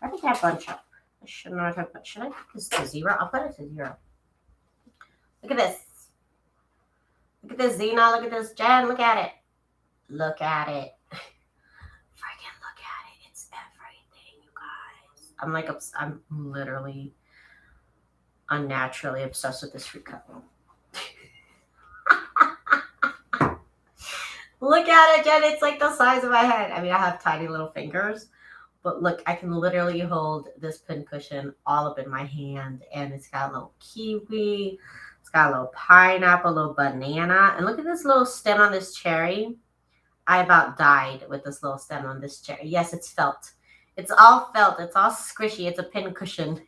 I think I bunch up. I should not have, should I put this to 0? I'll put it to 0. Look at this. Look at this, Zena. Look at this, Jen. Look at it. Look at it. Freaking look at it. It's everything, you guys. I'm literally unnaturally obsessed with this fruit cup. Look at it, Jen. It's like the size of my head. I mean, I have tiny little fingers, But look, I can literally hold this pincushion all up in my hand, and it's got a little kiwi, it's got a little pineapple, a little banana, and look at this little stem on this cherry. I about died with this little stem on this cherry. Yes, it's felt. It's all felt. It's all squishy. It's a pincushion.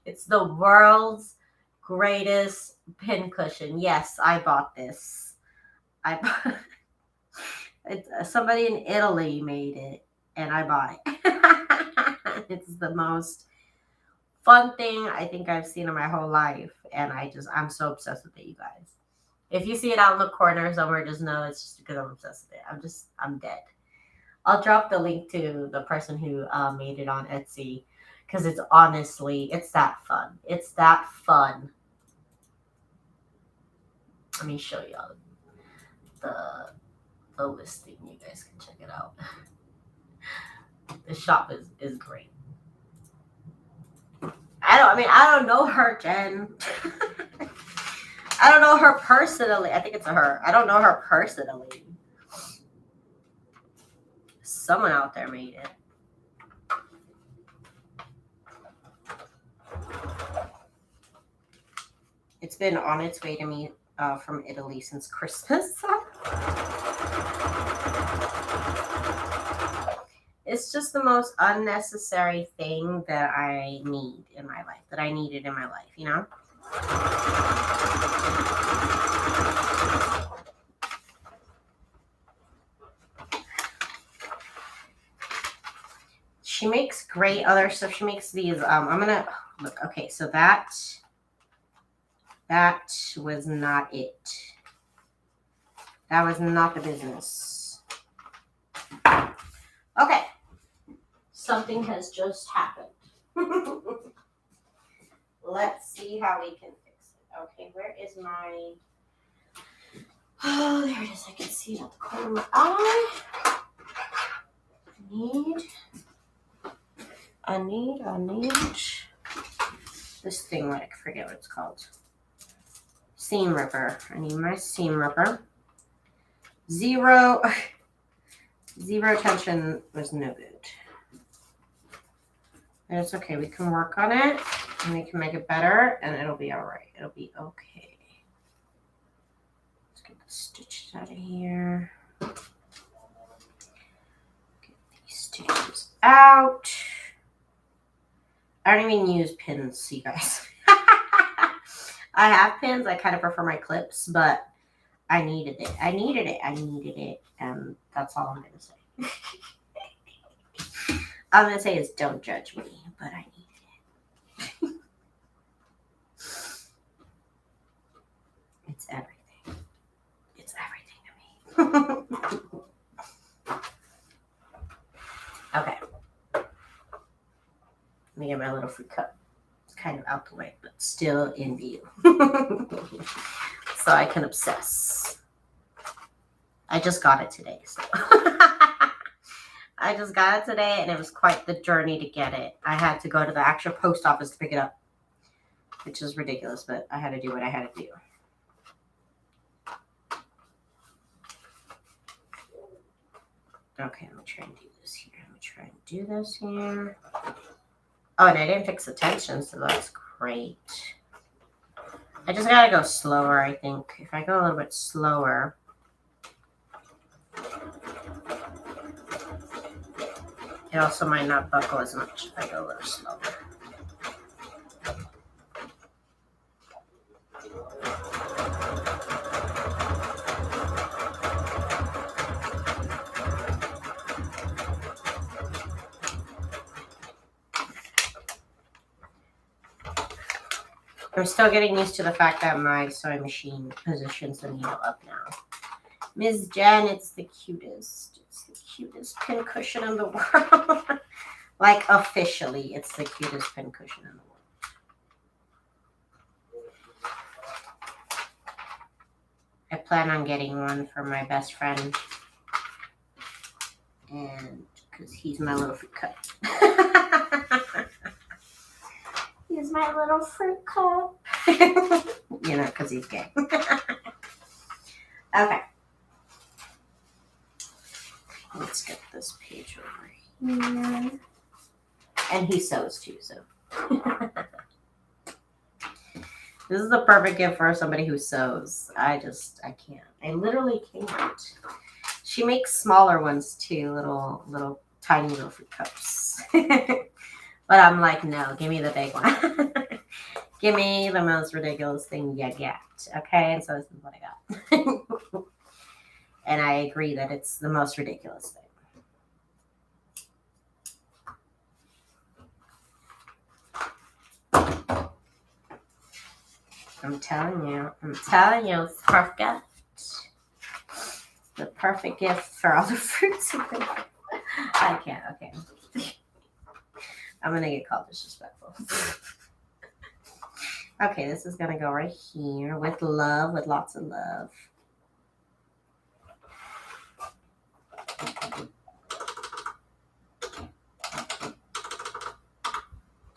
It's the world's greatest pincushion. Yes, I bought this. I bought somebody in Italy made it, and I bought it. It's the most fun thing I think I've seen in my whole life, and I'm so obsessed with it, you guys. If you see it out in the corner somewhere, just know it's just because I'm obsessed with it. I'm dead. I'll drop the link to the person who made it on Etsy, because it's that fun. It's that fun. Let me show y'all the listing. You guys can check it out. The shop is great. I don't know her, Jen. I don't know her personally. I think it's a her. I don't know her personally. Someone out there made it. It's been on its way to me from Italy since Christmas. It's just the most unnecessary thing that I need in my life, that I needed in my life, you know? She makes great other stuff. She makes these, I'm gonna, look, okay, so that was not it. That was not the business. Okay. Something has just happened. Let's see how we can fix it. Okay, where is my... Oh, there it is. I can see it at the corner of my eye. I need this thing, I forget what it's called. Seam ripper. I need my seam ripper. Zero tension was no good. And it's okay. We can work on it, and we can make it better, and it'll be all right. It'll be okay. Let's get the stitches out of here. Get these stitches out. I don't even use pins, you guys. I have pins. I kind of prefer my clips, but I needed it. And that's all I'm going to say. I'm going to say is don't judge me, but I needed it. It's everything. It's everything to me. Okay. Let me get my little fruit cup. It's kind of out the way, but still in view. So I can obsess. I just got it today, so. I just got it today, and it was quite the journey to get it. I had to go to the actual post office to pick it up, which is ridiculous, but I had to do what I had to do. Okay, let me try and do this here. Oh, and I didn't fix the tension, so that's great. I just gotta go slower, I think. If I go a little bit slower, it also might not buckle as much if I go a little slower. I'm still getting used to the fact that my sewing machine positions the needle up now. Ms. Jen, it's the cutest. It's the cutest pincushion in the world. Like, officially, it's the cutest pincushion in the world. I plan on getting one for my best friend. And because he's my little fruit cup. He's my little fruit cup. You know, because he's gay. Okay. Let's get this page over here. And he sews too, so. This is the perfect gift for somebody who sews. I can't. I literally can't. She makes smaller ones too, little tiny little fruit cups. But I'm like, no, give me the big one. Give me the most ridiculous thing you get. Okay, and so this is what I got. And I agree that it's the most ridiculous thing. I'm telling you, it's perfect. The perfect gift for all the fruits. I can't, okay. I'm gonna get called disrespectful. Okay, this is gonna go right here with love, with lots of love.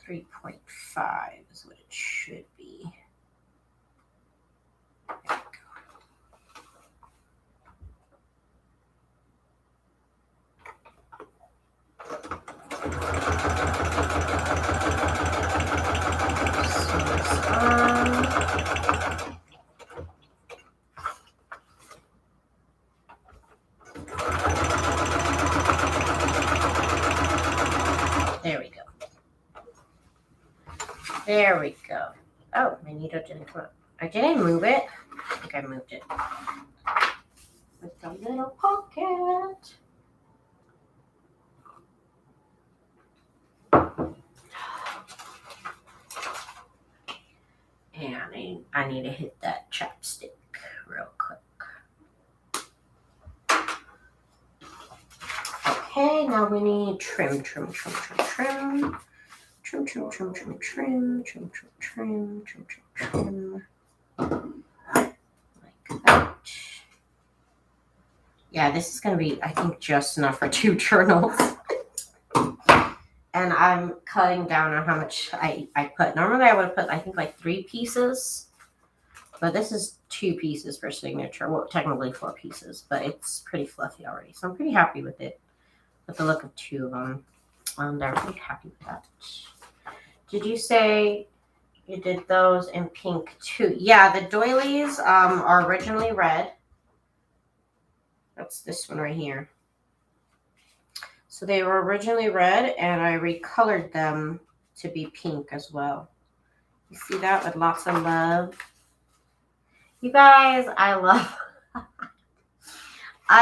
3.5 is what it should be. There we go. There we go. There we go. Oh, my needle didn't come up. Did I move it? I think I moved it. With the little pocket. And I need to hit that chapstick real quick. Okay, now we need trim. Trim. Like that. Yeah, this is going to be, I think, just enough for 2 journals. And I'm cutting down on how much I put. Normally I would put, I think, like 3 pieces. But this is 2 pieces for signature. Well, technically 4 pieces, but it's pretty fluffy already. So I'm pretty happy with it. With the look of 2 of them. I'm pretty happy with that. Did you say you did those in pink too? Yeah, the doilies are originally red. That's this one right here. So they were originally red, and I recolored them to be pink as well. You see that with lots of love? You guys, I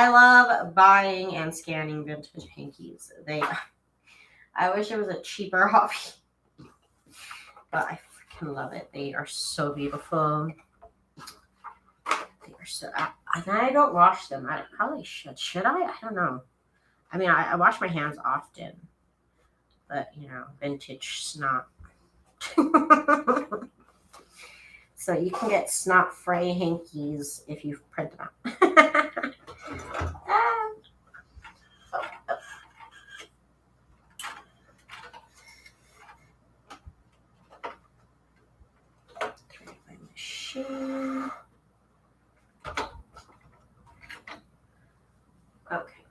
love buying and scanning vintage hankies. I wish it was a cheaper hobby, but I freaking love it. They are so beautiful. They are so. And I don't wash them. I probably should. Should I? I don't know. I mean, I wash my hands often, but you know, vintage snot. So you can get snot-free hankies if you print them out. Turn my machine. Okay.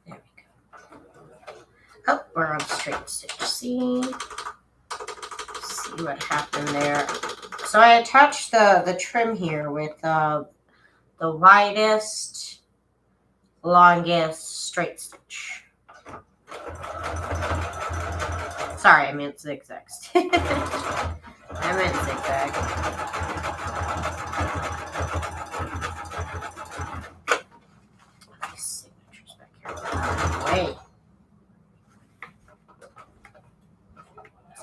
There we go. Oh, we're on straight stitch. See what happened there. So I attached the trim here with the widest, longest straight stitch. Sorry, I meant zigzag. I meant zigzag. These signatures back here. Wait.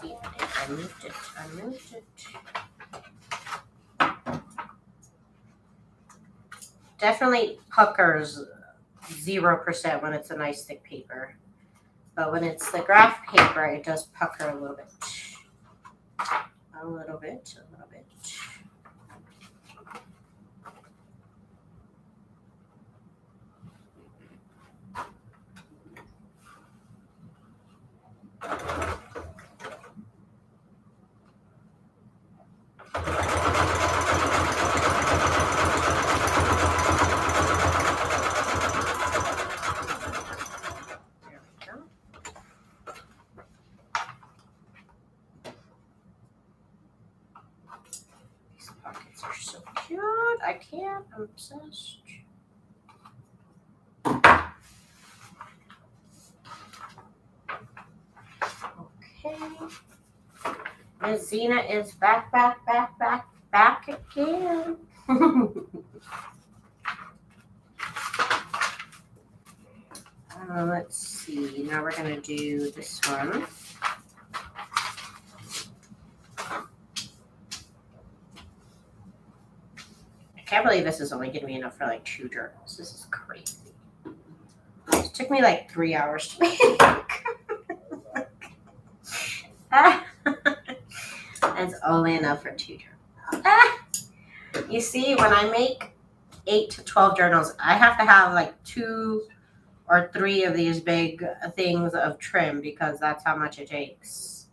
See, I moved it. Definitely puckers 0% when it's a nice thick paper. But when it's the graph paper, it does pucker a little bit. A little bit. Pockets are so cute. I can't. I'm obsessed. Okay. Miss Zena is back again. Let's see. Now we're going to do this one. I can't believe this is only going to be enough for like 2 journals. This is crazy. It took me like 3 hours to make. It's only enough for 2 journals. You see, when I make 8 to 12 journals, I have to have like 2 or 3 of these big things of trim because that's how much it takes.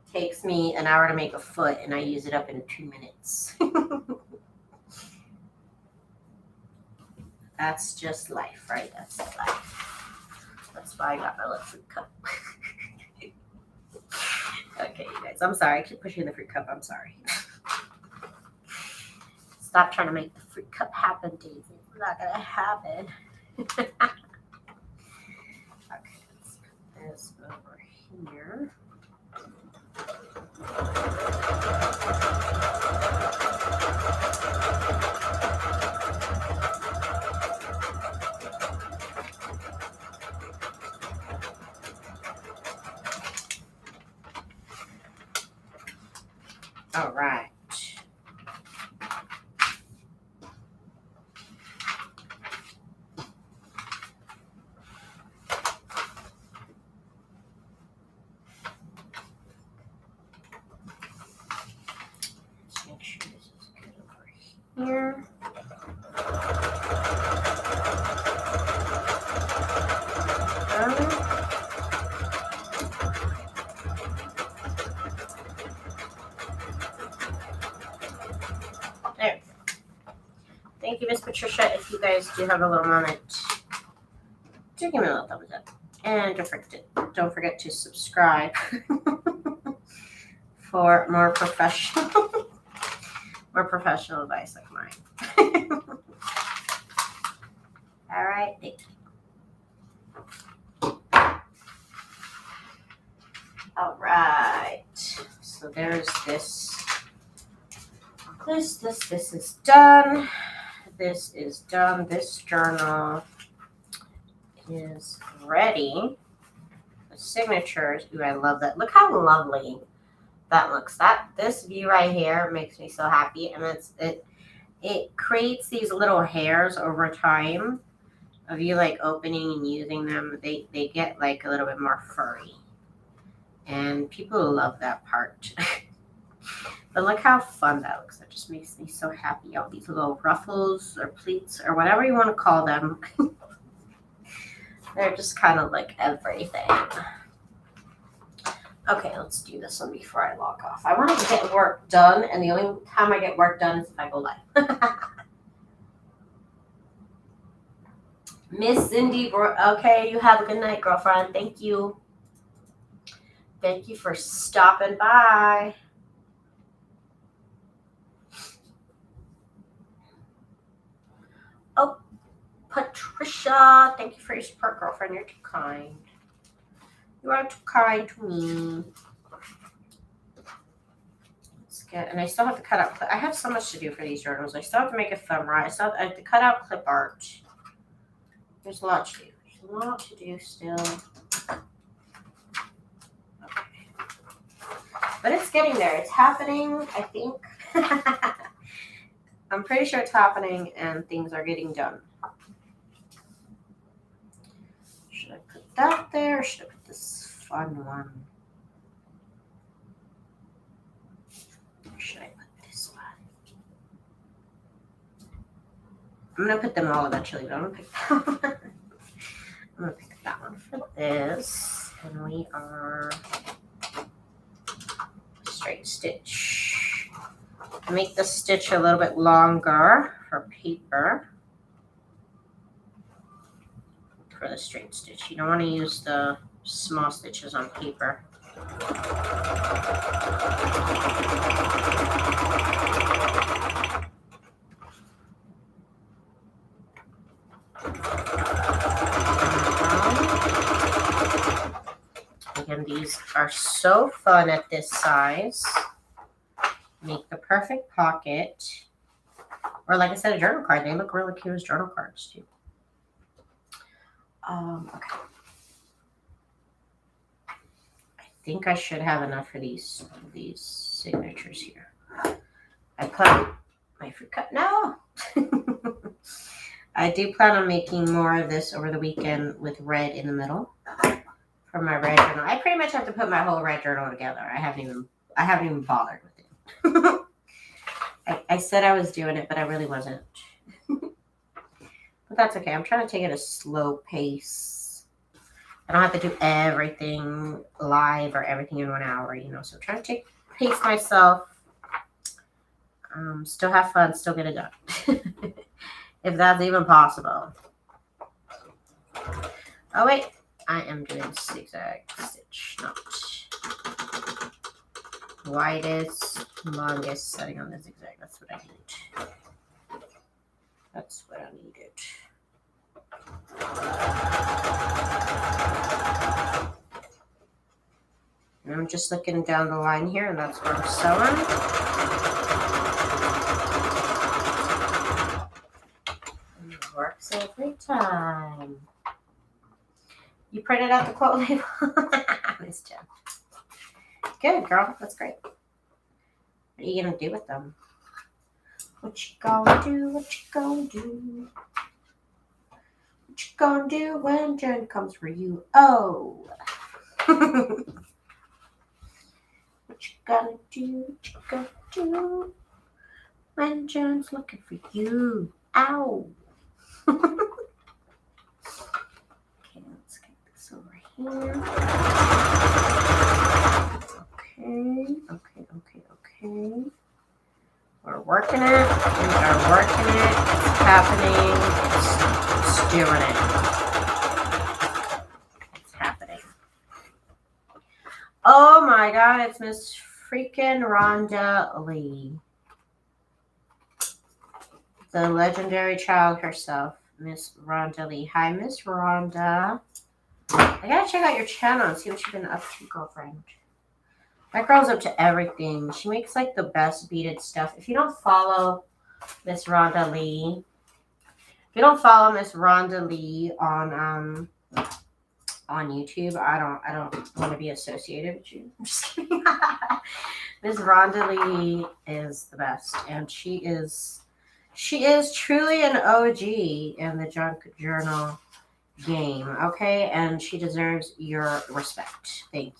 It takes me an hour to make a foot and I use it up in 2 minutes. That's just life, right? That's life. That's why I got my little fruit cup. Okay, you guys, I'm sorry. I keep pushing the fruit cup. I'm sorry. Stop trying to make the fruit cup happen, Daisy. It's not going to happen. Okay, let's put this over here. All right. Here. There. Thank you, Miss Patricia. If you guys do have a little moment, do give me a little thumbs up. And don't forget to subscribe for more professional advice like mine. All right, thank you. All right, so there's this. This is done. This is done. This journal is ready. The signatures. Ooh, I love that. Look how lovely that looks. This view right here makes me so happy, and it creates these little hairs over time of you like opening and using them. They get like a little bit more furry, and people love that part. But look how fun that looks. That just makes me so happy. All these little ruffles or pleats or whatever you want to call them. They're just kind of like everything. Okay, let's do this one before I log off. I want to get work done, and the only time I get work done is if I go live. Miss Cindy, okay, you have a good night, girlfriend. Thank you. Thank you for stopping by. Oh, Patricia, thank you for your support, girlfriend. You're too kind. You are too kind to me. Let's get, and I still have to cut out. I have so much to do for these journals. I still have to make ephemera. I have to cut out clip art. There's a lot to do. There's a lot to do still. Okay. But it's getting there. It's happening, I think. I'm pretty sure it's happening and things are getting done. Should I put that there or should I put this fun one? Or should I put this one? I'm going to put them all eventually, but I'm going to pick that one. I'm going to pick that one for this. And we are straight stitch. Make the stitch a little bit longer for paper for the straight stitch. You don't want to use the small stitches on paper. so fun at this size. Make the perfect pocket. Or like I said, a journal card. They look really cute as journal cards too. Okay. I think I should have enough for these signatures here. I put my fruit cut now. I do plan on making more of this over the weekend with red in the middle for my red journal. I pretty much have to put my whole red journal together. I haven't even bothered with it. I said I was doing it, but I really wasn't. But that's okay. I'm trying to take it at a slow pace. I don't have to do everything live or everything in 1 hour, you know. So I'm trying to pace myself. Still have fun, still get it done. If that's even possible. Oh wait, I am doing zigzag stitch, not widest, longest setting on the zigzag. That's what I need. That's what I needed. And I'm just looking down the line here, and that's where I'm sewing. Works every time. You printed out the quote label? Miss Jen. Good, girl. That's great. What are you going to do with them? What you gonna do? What you gonna do? What you gonna do when Jen comes for you? Oh. What you gonna do? What you gonna do when Jen's looking for you? Ow. Okay, let's get this over here. Okay. We're working it. We are working it. It's happening. It's doing it. It's happening. Oh my God, it's Miss freaking Rhonda Lee. The legendary child herself, Miss Rhonda Lee. Hi, Miss Rhonda. I gotta check out your channel and see what you've been up to, girlfriend. That girl's up to everything. She makes like the best beaded stuff. If you don't follow Miss Rhonda Lee, on YouTube, I don't want to be associated with you. I'm just kidding. Miss Rhonda Lee is the best, and she is truly an OG in the junk journal game, okay? And she deserves your respect. Thank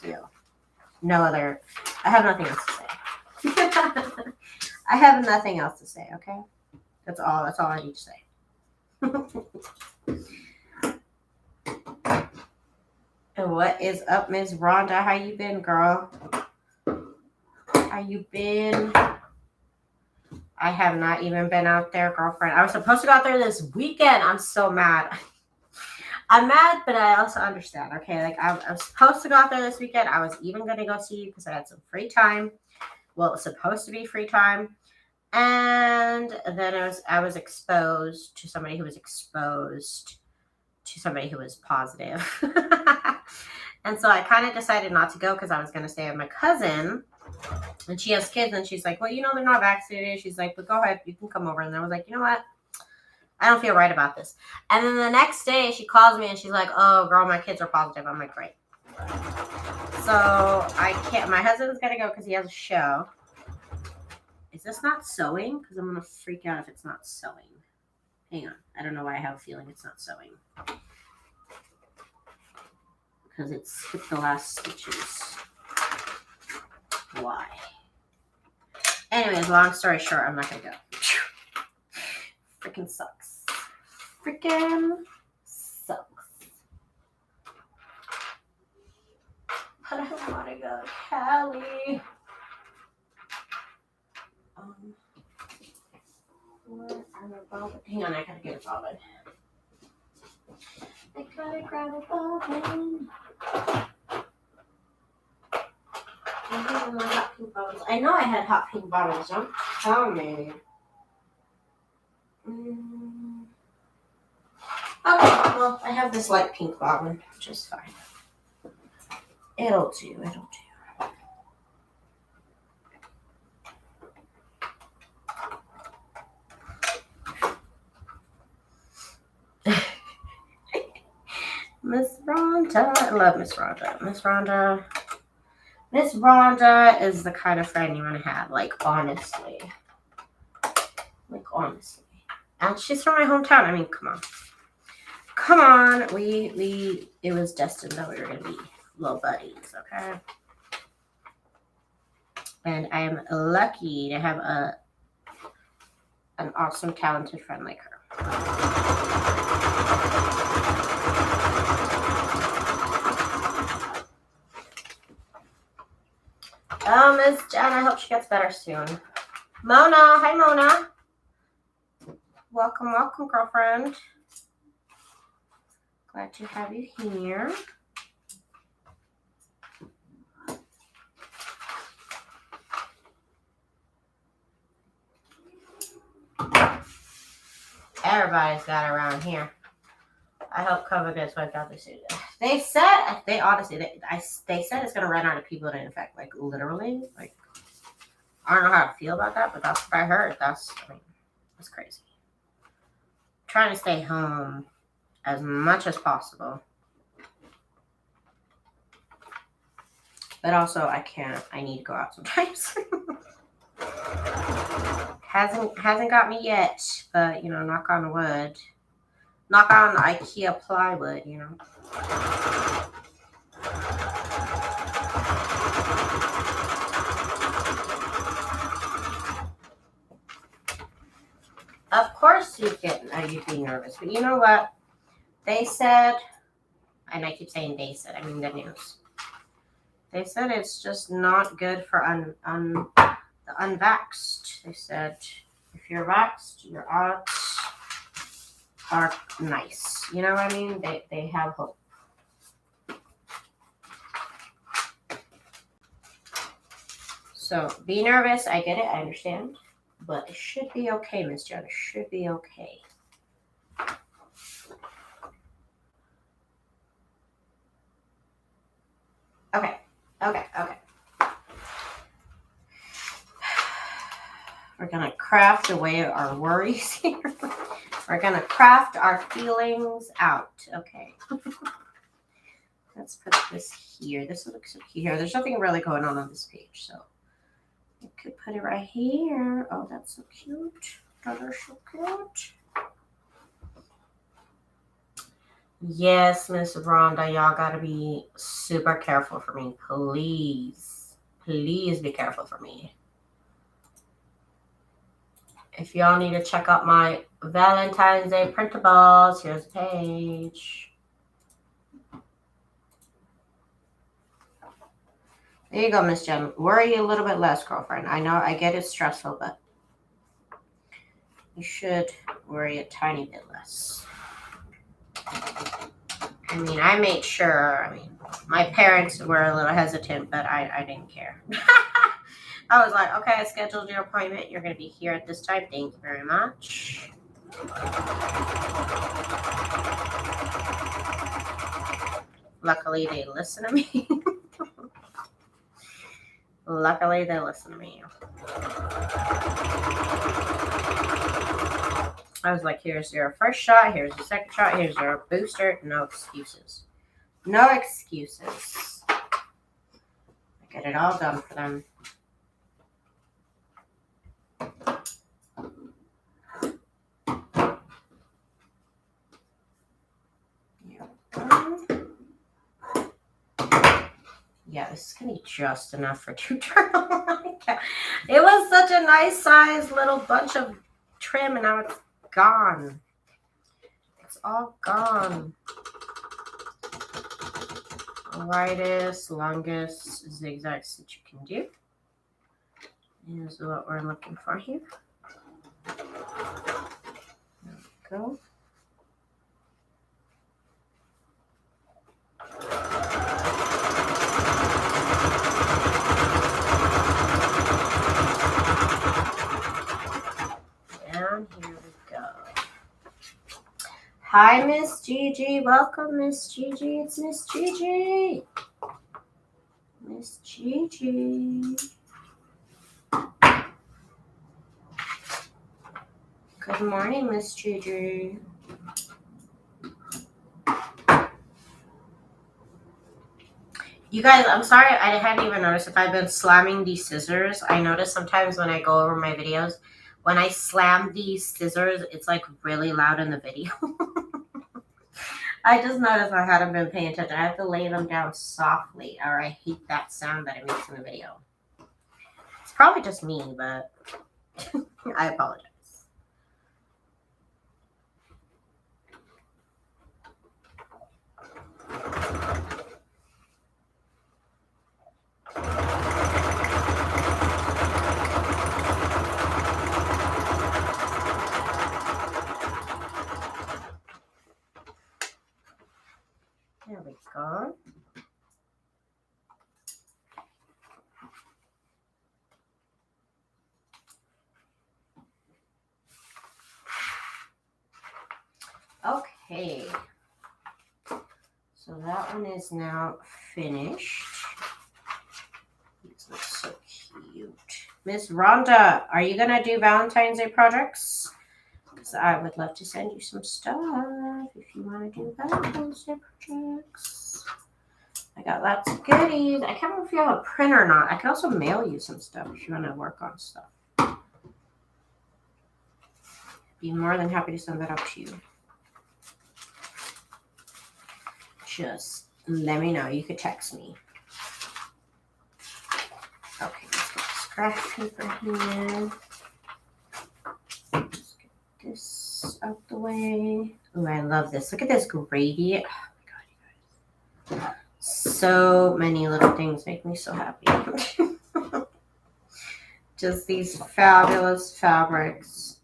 you. No other. I have nothing else to say. I have nothing else to say, okay? That's all I need to say. And what is up, Miss Rhonda? How you been, girl? How you been? I have not even been out there, girlfriend. I was supposed to go out there this weekend. I'm so mad. I'm mad, but I also understand, okay? Like, I was supposed to go out there this weekend. I was even going to go see you because I had some free time. Well, it was supposed to be free time. And then I was exposed to somebody who was exposed to somebody who was positive. And so I kind of decided not to go because I was going to stay with my cousin. And she has kids, and she's like, well, they're not vaccinated. She's like, but go ahead, you can come over. And I was like, you know what? I don't feel right about this. And then the next day, she calls me, and she's like, oh, girl, my kids are positive. I'm like, great. So I can't. My husband's got to go because he has a show. Is this not sewing? Because I'm going to freak out if it's not sewing. Hang on. I don't know why I have a feeling it's not sewing. Because it's skipped the last stitches. Why? Anyways, long story short, I'm not going to go. Freaking sucks. Freaking sucks. But I want to go to Cali. Hang on, I gotta get a bobbin. I gotta grab a bobbin. I know I had hot pink bobbins. Don't tell me. Okay, well, I have this light pink bobbin, which is fine. It'll do. It'll do. Miss Rhonda. I love Miss Rhonda. Miss Rhonda is the kind of friend you want to have, like, honestly. Like, honestly. And she's from my hometown. I mean, come on. Come on. It was destined that we were going to be little buddies, okay? And I'm lucky to have an awesome, talented friend like her. Oh, Miss Jen, I hope she gets better soon. Mona, hi Mona. Welcome, welcome, girlfriend. Glad to have you here. Everybody's got it around here. I hope COVID gets wiped out this season. They said it's gonna run out of people to infect. Like, literally. Like, I don't know how to feel about that, but that's what I heard. That's crazy. I'm trying to stay home as much as possible. But also I can't. I need to go out sometimes. Hasn't got me yet, but you know, knock on wood. Knock on IKEA plywood, you know. Of course you'd be nervous, but you know what? They said, and I keep saying they said, I mean the news. They said it's just not good for the unvaxxed. They said if you're vaxxed, your odds are nice. You know what I mean? They have hope. So be nervous. I get it. I understand. But it should be okay, Miss Jen. It should be okay. Okay. We're going to craft away our worries here. We're going to craft our feelings out. Okay. Let's put this here. This looks so cute here. There's nothing really going on this page, so I could put it right here. Oh, that's so cute. That is so cute. Yes, Miss Rhonda, y'all gotta be super careful for me. Please. Please be careful for me. If y'all need to check out my Valentine's Day printables, here's the page. There you go, Miss Jen. Worry a little bit less, girlfriend. I know, I get it's stressful, but you should worry a tiny bit less. I mean, I made sure. I mean, my parents were a little hesitant, but I didn't care. I was like, okay, I scheduled your appointment. You're going to be here at this time. Thank you very much. Luckily, they listen to me. Luckily, they listen to me. I was like, here's your first shot. Here's your second shot. Here's your booster. No excuses. No excuses. I get it all done for them. Yeah, this is going to be just enough for 2 journals. It was such a nice size little bunch of trim, and now it's gone. It's all gone. Widest, longest zigzags that you can do is what we're looking for here. There we go. And here we go. Hi, Miss Gigi. Welcome, Miss Gigi. It's Miss Gigi. Miss Gigi. Good morning, Miss Gigi. You guys, I'm sorry, I hadn't even noticed if I've been slamming these scissors. I notice sometimes when I go over my videos, when I slam these scissors, it's like really loud in the video. I just noticed I hadn't been paying attention. I have to lay them down softly, or I hate that sound that it makes in the video. It's probably just me, but I apologize. There we go. Okay. So that one is now finished. These look so cute. Miss Rhonda, are you going to do Valentine's Day projects? Because I would love to send you some stuff if you want to do Valentine's Day projects. I got lots of goodies. I can't remember if you have a printer or not. I can also mail you some stuff if you want to work on stuff. Be more than happy to send that out to you. Just let me know. You could text me. Okay, let's get the scratch paper here. Let's get this out the way. Oh, I love this. Look at this gravy. Oh my God, you guys. So many little things make me so happy. Just these fabulous fabrics.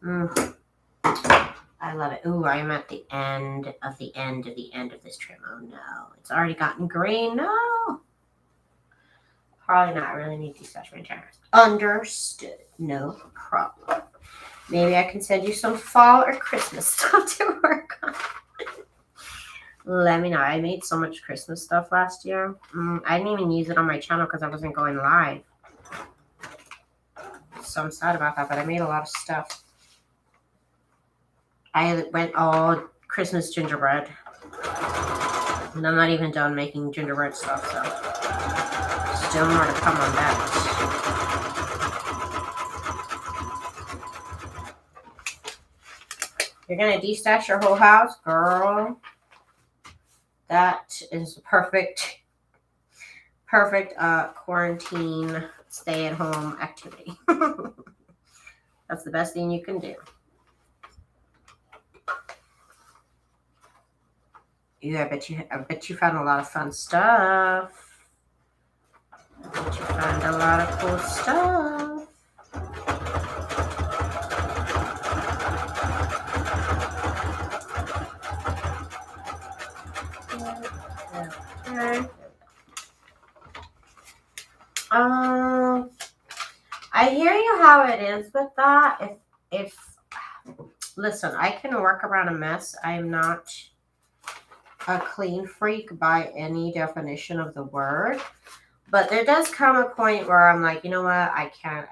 I love it. Ooh, I'm at the end of the end of the end of this trim. Oh no, it's already gotten green. No. Probably not. I really need these saturated tires. Understood. No problem. Maybe I can send you some fall or Christmas stuff to work on. Let me know. I made so much Christmas stuff last year. I didn't even use it on my channel because I wasn't going live. So I'm sad about that, but I made a lot of stuff. I went all Christmas gingerbread. And I'm not even done making gingerbread stuff, so still more to come on that. You're going to de-stash your whole house, girl. That is perfect quarantine stay-at-home activity. That's the best thing you can do. Yeah, I bet you found a lot of fun stuff. I bet you found a lot of cool stuff. Okay. I hear you how it is with that. If listen, I can work around a mess. I am not a clean freak by any definition of the word, but there does come a point where I'm like, you know what, I can't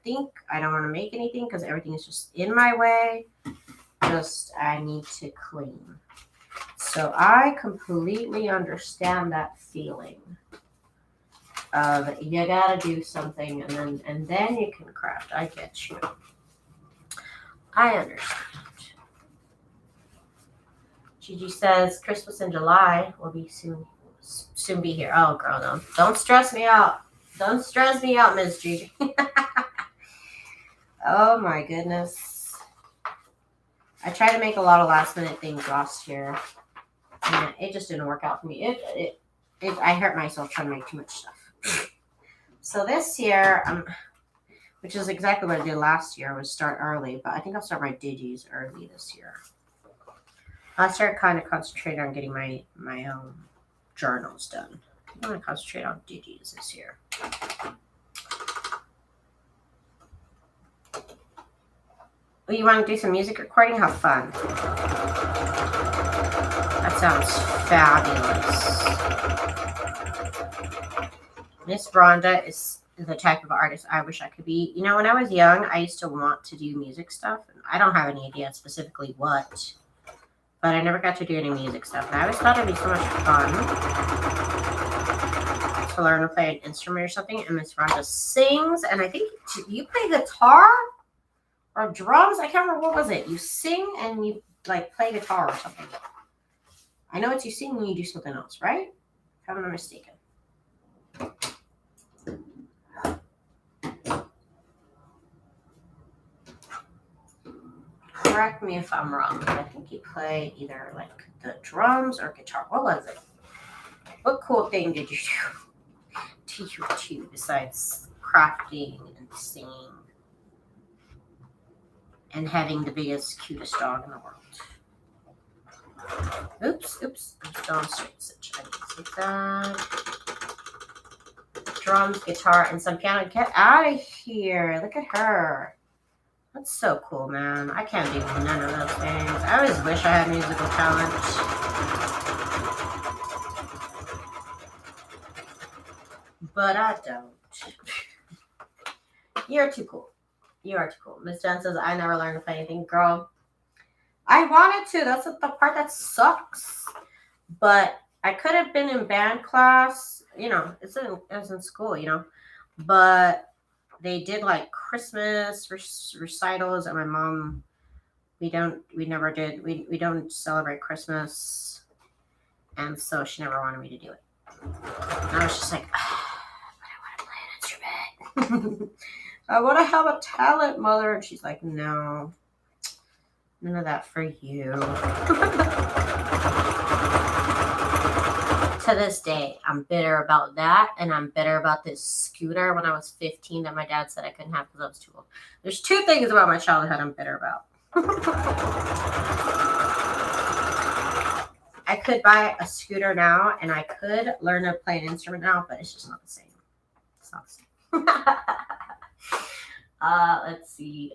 think. I don't want to make anything because everything is just in my way. I need to clean. So I completely understand that feeling of you gotta do something and then you can craft. I get you. I understand. Gigi says Christmas in July will be soon be here. Oh, girl, don't stress me out. Don't stress me out, Miss Gigi. Oh my goodness. I tried to make a lot of last minute things last year, and it just didn't work out for me. I hurt myself trying to make too much stuff. So this year, which is exactly what I did last year, was start early, but I think I'll start my digis early this year. I'll start kind of concentrating on getting my journals done. I'm going to concentrate on digis this year. Oh, you want to do some music recording? How fun. That sounds fabulous. Miss Rhonda is the type of artist I wish I could be. You know, when I was young, I used to want to do music stuff. I don't have any idea specifically what, but I never got to do any music stuff. And I always thought it'd be so much fun to learn to play an instrument or something. And Miss Rhonda sings, and I think you play guitar or drums. I can't remember, what was it? You sing and you like play guitar or something. I know it's you sing and you do something else, right? If I'm not mistaken. Correct me if I'm wrong, but I think you play either like the drums or guitar. What was it? What cool thing did you do besides crafting and singing and having the biggest, cutest dog in the world? Oops. I'm still on straight stitch. I need to take that. Drums, guitar, and some piano. Get out of here. Look at her. That's so cool, man. I can't do none of those things. I always wish I had musical talent. But I don't. You're too cool. You are too cool. Miss Jen says, I never learned to play anything. Girl, I wanted to. That's the part that sucks. But I could have been in band class. You know, it was in school, you know. But they did like Christmas recitals, and my mom, we never did. We don't celebrate Christmas. And so she never wanted me to do it. And I was just like, but I want to play an instrument. I want to have a talent, Mother. And she's like, no, none of that for you. To this day, I'm bitter about that, and I'm bitter about this scooter when I was 15 that my dad said I couldn't have because I was too old. There's two things about my childhood I'm bitter about. I could buy a scooter now, and I could learn to play an instrument now, but it's just not the same. It's not the same. Let's see.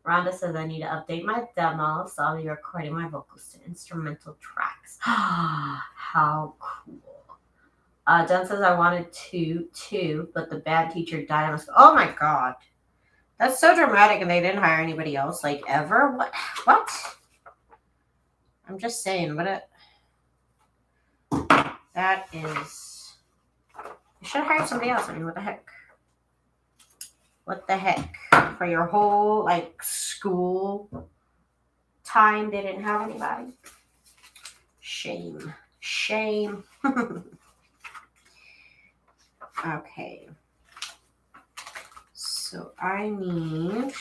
Rhonda says I need to update my demo, so I'll be recording my vocals to instrumental tracks. How cool. Jen says I wanted to too, but the band teacher died. Oh my god. That's so dramatic, and they didn't hire anybody else, like, ever? What? I'm just saying, that is... You should have hired somebody else. I mean, what the heck? What the heck? For your whole, like, school time, they didn't have anybody? Shame. Okay. So I need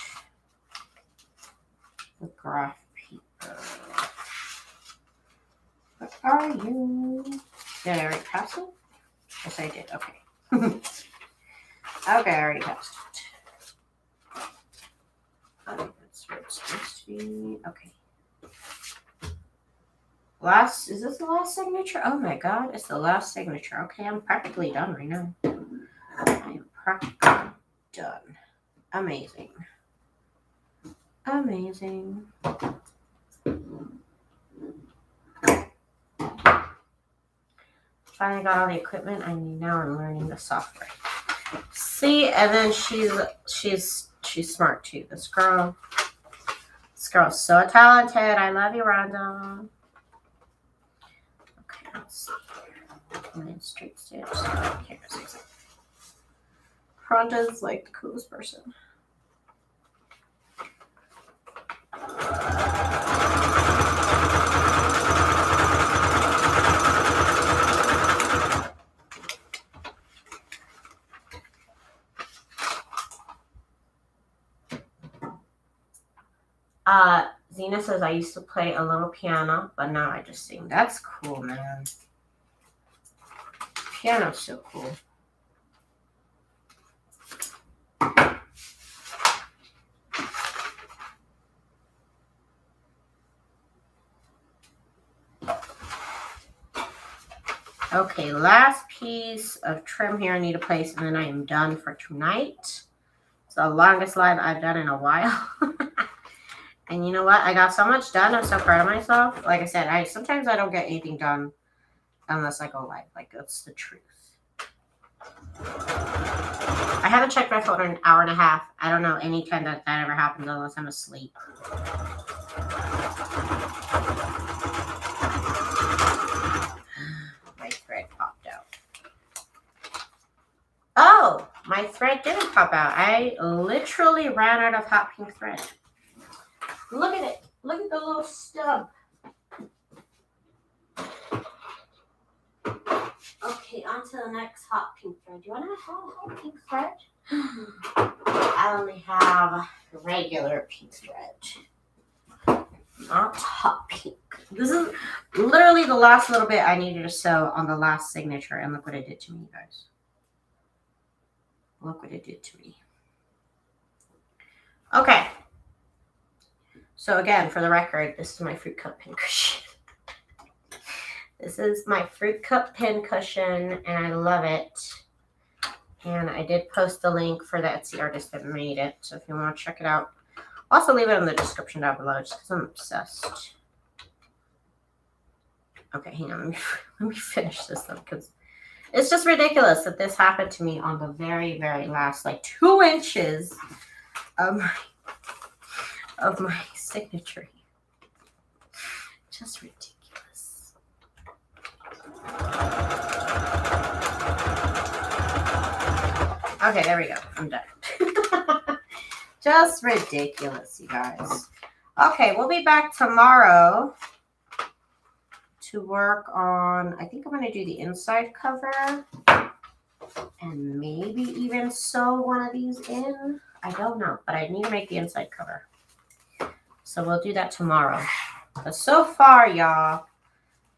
the graph paper. What are you? Did I already pass it? Yes, I did. Okay. Okay, I already passed it. That's where it's supposed to be. Okay. Is this the last signature? Oh my god, it's the last signature. Okay, I'm practically done right now. I am practically done. Amazing. Finally got all the equipment I need now. I'm learning the software. See, and then she's smart too. This girl's so talented. I love you, Rhonda. Okay, let's see. And then straight stitch. Rhonda's like the coolest person. Zena says I used to play a little piano, but now I just sing. That's cool, man. Piano's so cool. Okay, last piece of trim here I need to place, and then I am done for tonight. It's the longest live I've done in a while. And you know what? I got so much done. I'm so proud of myself. Like I said, sometimes I don't get anything done unless I go live. Like, that's the truth. I haven't checked my phone in an hour and a half. I don't know any time that ever happens unless I'm asleep. My thread popped out. Oh, my thread didn't pop out. I literally ran out of hot pink thread. Look at it. Look at the little stub. Okay, on to the next hot pink thread. Do you want to have a hot pink thread? I only have regular pink thread. Not hot pink. This is literally the last little bit I needed to sew on the last signature, and look what it did to me, you guys. Look what it did to me. Okay. So again, for the record, this is my fruit cup pin cushion. This is my fruit cup pin cushion, and I love it. And I did post the link for the Etsy artist that made it, so if you want to check it out, I'll also leave it in the description down below, just because I'm obsessed. Okay, hang on, let me finish this though, because it's just ridiculous that this happened to me on the very, very last, like 2 inches of my signature. Just ridiculous. Okay, there we go. I'm done. Just ridiculous, you guys. Okay, we'll be back tomorrow to work on, I think I'm going to do the inside cover and maybe even sew one of these in. I don't know, but I need to make the inside cover. So we'll do that tomorrow. But so far, y'all,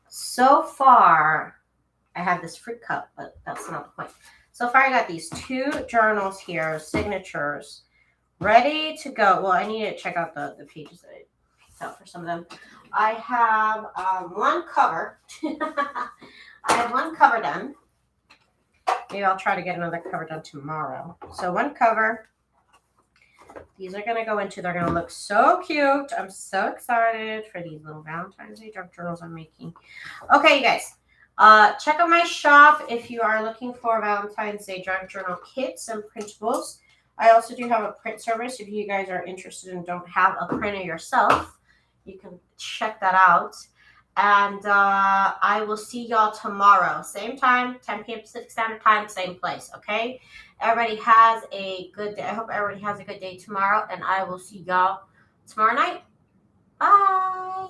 so far, I have this fruit cup, but that's not the point. So far, I got these 2 journals here, signatures, ready to go. Well, I need to check out the pages that I picked out for some of them. I have 1 cover. I have 1 cover done. Maybe I'll try to get another cover done tomorrow. So 1 cover. These are going to go into, they're going to look so cute. I'm so excited for these little Valentine's Day junk journals I'm making. Okay, you guys. Check out my shop if you are looking for Valentine's Day junk journal kits and printables. I also do have a print service. If you guys are interested and don't have a printer yourself, you can check that out. And I will see y'all tomorrow. Same time, 10 p.m. Pacific Standard Time, same place, okay? Everybody has a good day. I hope everybody has a good day tomorrow. And I will see y'all tomorrow night. Bye.